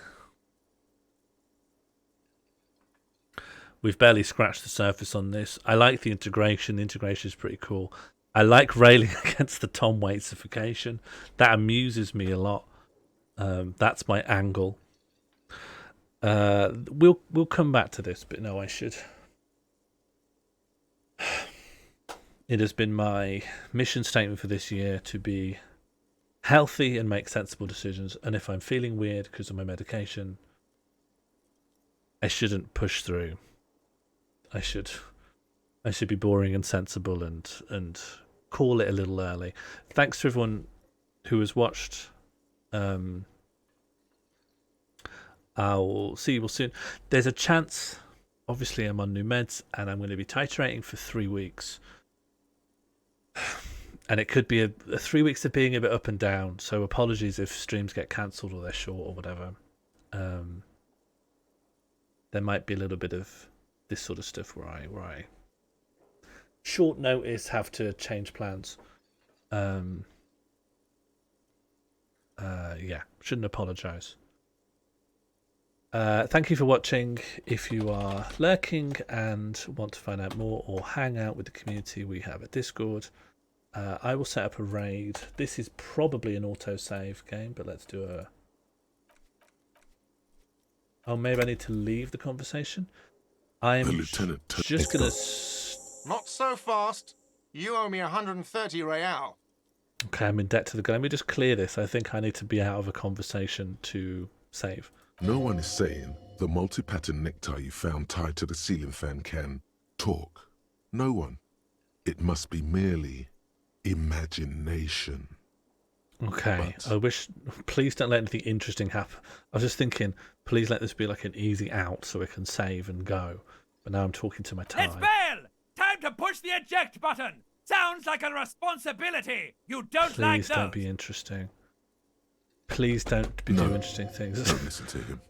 scratched the surface on this. I like the integration. The integration is pretty cool. I like railing against the Tom Waitsification. That amuses me a lot. That's my angle. We'll come back to this, but no, I should. It has been my mission statement for this year to be healthy and make sensible decisions. And if I'm feeling weird because of my medication, I shouldn't push through. I should be boring and sensible and call it a little early. Thanks to everyone who has watched. I'll see you all soon. There's a chance, obviously I'm on new meds and I'm going to be titrating for 3 weeks. And it could be a 3 weeks of being a bit up and down, so apologies if streams get cancelled or they're short or whatever. There might be a little bit of this sort of stuff where I short notice have to change plans. Yeah, shouldn't apologise. Thank you for watching. If you are lurking and want to find out more or hang out with the community, we have a Discord. I will set up a raid. This is probably an autosave game, but let's do a... Oh, maybe I need to leave the conversation. I'm just going to... Not so fast. You owe me 130 real. Okay, I'm in debt to the guy. Let me just clear this. I think I need to be out of a conversation to save. No one is saying the multi-pattern necktie you found tied to the ceiling fan can talk. No one. It must be merely imagination. Okay, But I wish... Please don't let anything interesting happen. I was just thinking, please let this be like an easy out so we can save and go. But now I'm talking to my time. Let's bail! Time to push the eject button! Sounds like a responsibility! You don't like those! Please don't be interesting. Please don't do interesting things. Don't listen to him.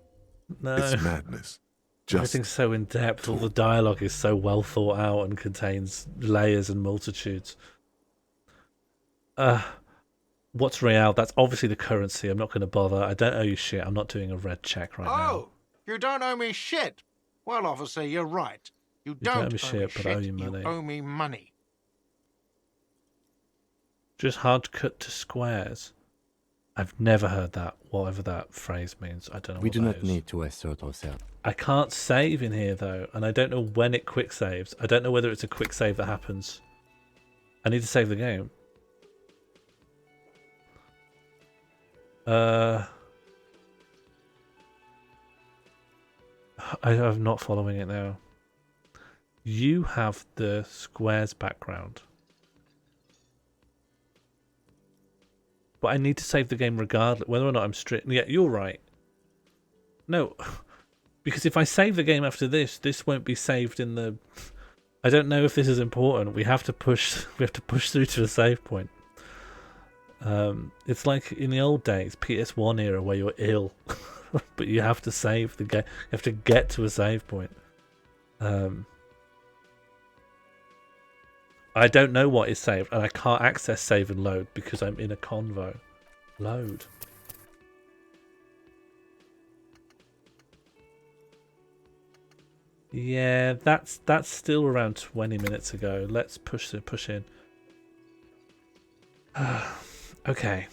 No. It's madness. Just Everything's so in depth. All the dialogue is so well thought out and contains layers and multitudes. What's real? That's obviously the currency. I'm not going to bother. I don't owe you shit. I'm not doing a red check right now. Oh, you don't owe me shit. Well, officer, you're right. You don't owe me shit, but I owe you money. You owe me money. Just hard cut to squares. I've never heard that, whatever that phrase means. I don't know We what do that not is. need to assert ourselves. I can't save in here, though, and I don't know when it quick saves. I don't know whether it's a quick save that happens. I need to save the game. I'm not following it now. You have the squares background. But I need to save the game regardless, whether or not I'm strict. Yeah, you're right. No, because if I save the game after this, this won't be saved in the... I don't know if this is important. We have to push. We have to push through to a save point. It's like in the old days, PS1 era, where you're ill, but you have to save the game. You have to get to a save point. I don't know what is saved, and I can't access save and load because I'm in a convo. Load. Yeah, that's still around 20 minutes ago. Let's push in. Okay.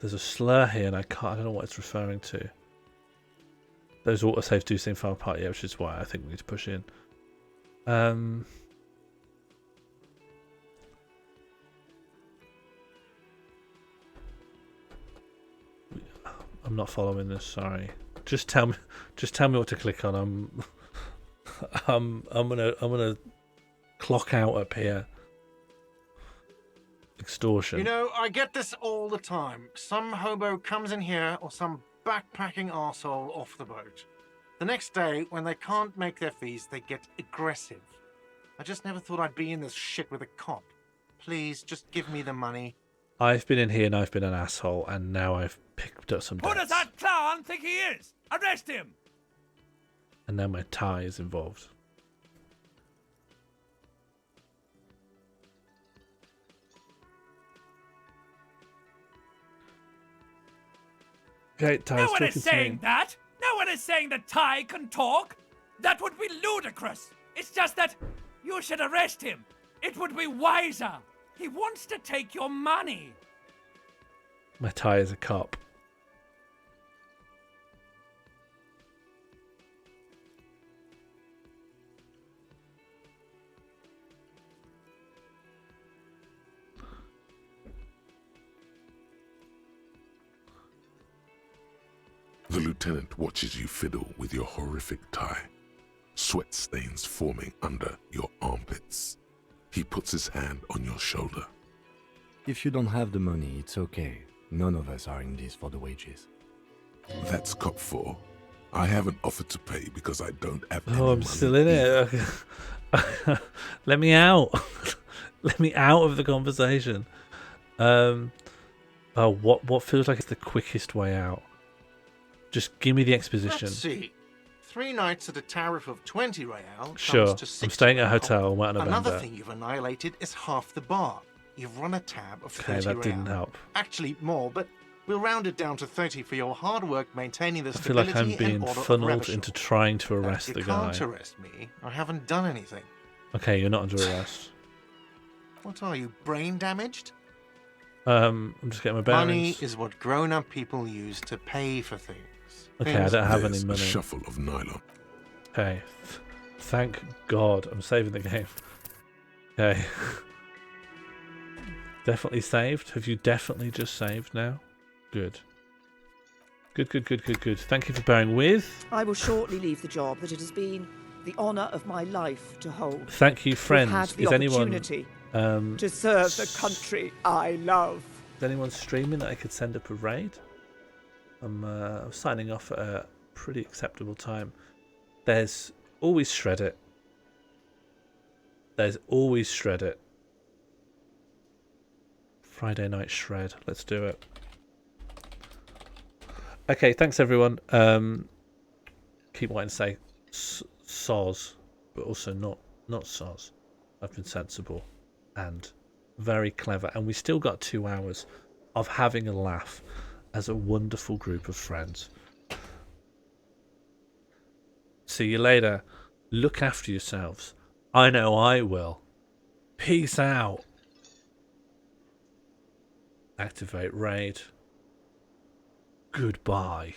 There's a slur here, and I don't know what it's referring to. Those autosaves do seem far apart, yeah, which is why I think we need to push in. I'm not following this. Sorry. Just tell me what to click on. I'm gonna clock out up here. Extortion. You know, I get this all the time. Some hobo comes in here, or some backpacking arsehole off the boat. The next day, when they can't make their fees, they get aggressive. I just never thought I'd be in this shit with a cop. Please, just give me the money. I've been in here and I've been an asshole, and now I've picked up some Who debts. does that clown think he is? Arrest him! And now my tie is involved. Okay, Ty's No one talking is to saying me. that! No one is saying that Ty can talk! That would be ludicrous! It's just that you should arrest him! It would be wiser! He wants to take your money! My tie is a cop. The lieutenant watches you fiddle with your horrific tie, sweat stains forming under your armpits. He puts his hand on your shoulder. If you don't have the money, it's okay. None of us are in this for the wages. That's Cop 4. I haven't offered to pay because I don't have any Oh, I'm money still in either. it. Let me out. Let me out of the conversation. Oh, what feels like it's the quickest way out? Just give me the exposition. Let's see. 3 nights at a tariff of 20 real comes Sure. to 60 I'm staying at a real. hotel. I'm out in Another November. thing you've annihilated is half the bar. You've run a tab of 30 Okay, that real. didn't help. Actually, more, but we'll round it down to 30 for your hard work maintaining the I feel like stability I'm being and order of funneled Revachol. into trying to arrest You the guy. can't arrest me. I haven't done anything. Okay, you're not under arrest. What are you, brain damaged? I'm just getting my Money bearings. is what grown-up people use to pay for things. Okay, I Things don't have any There's money. a shuffle of nylon. Okay. Thank God I'm saving the game. Okay. Definitely saved. Have you definitely just saved now? Good. Good. Thank you for bearing with. I will shortly leave the job that it has been the honour of my life to hold. Thank you, friends. Had the Is anyone opportunity to serve the country I love. Is anyone streaming that I could send up a raid? I'm signing off at a pretty acceptable time. There's always Shred It. Friday night shred. Let's do it. Okay, thanks everyone. Keep wanting to say soz, but also not soz. I've been sensible and very clever, and we still got 2 hours of having a laugh as a wonderful group of friends. See you later. Look after yourselves. I know I will. Peace out. Activate raid. Goodbye.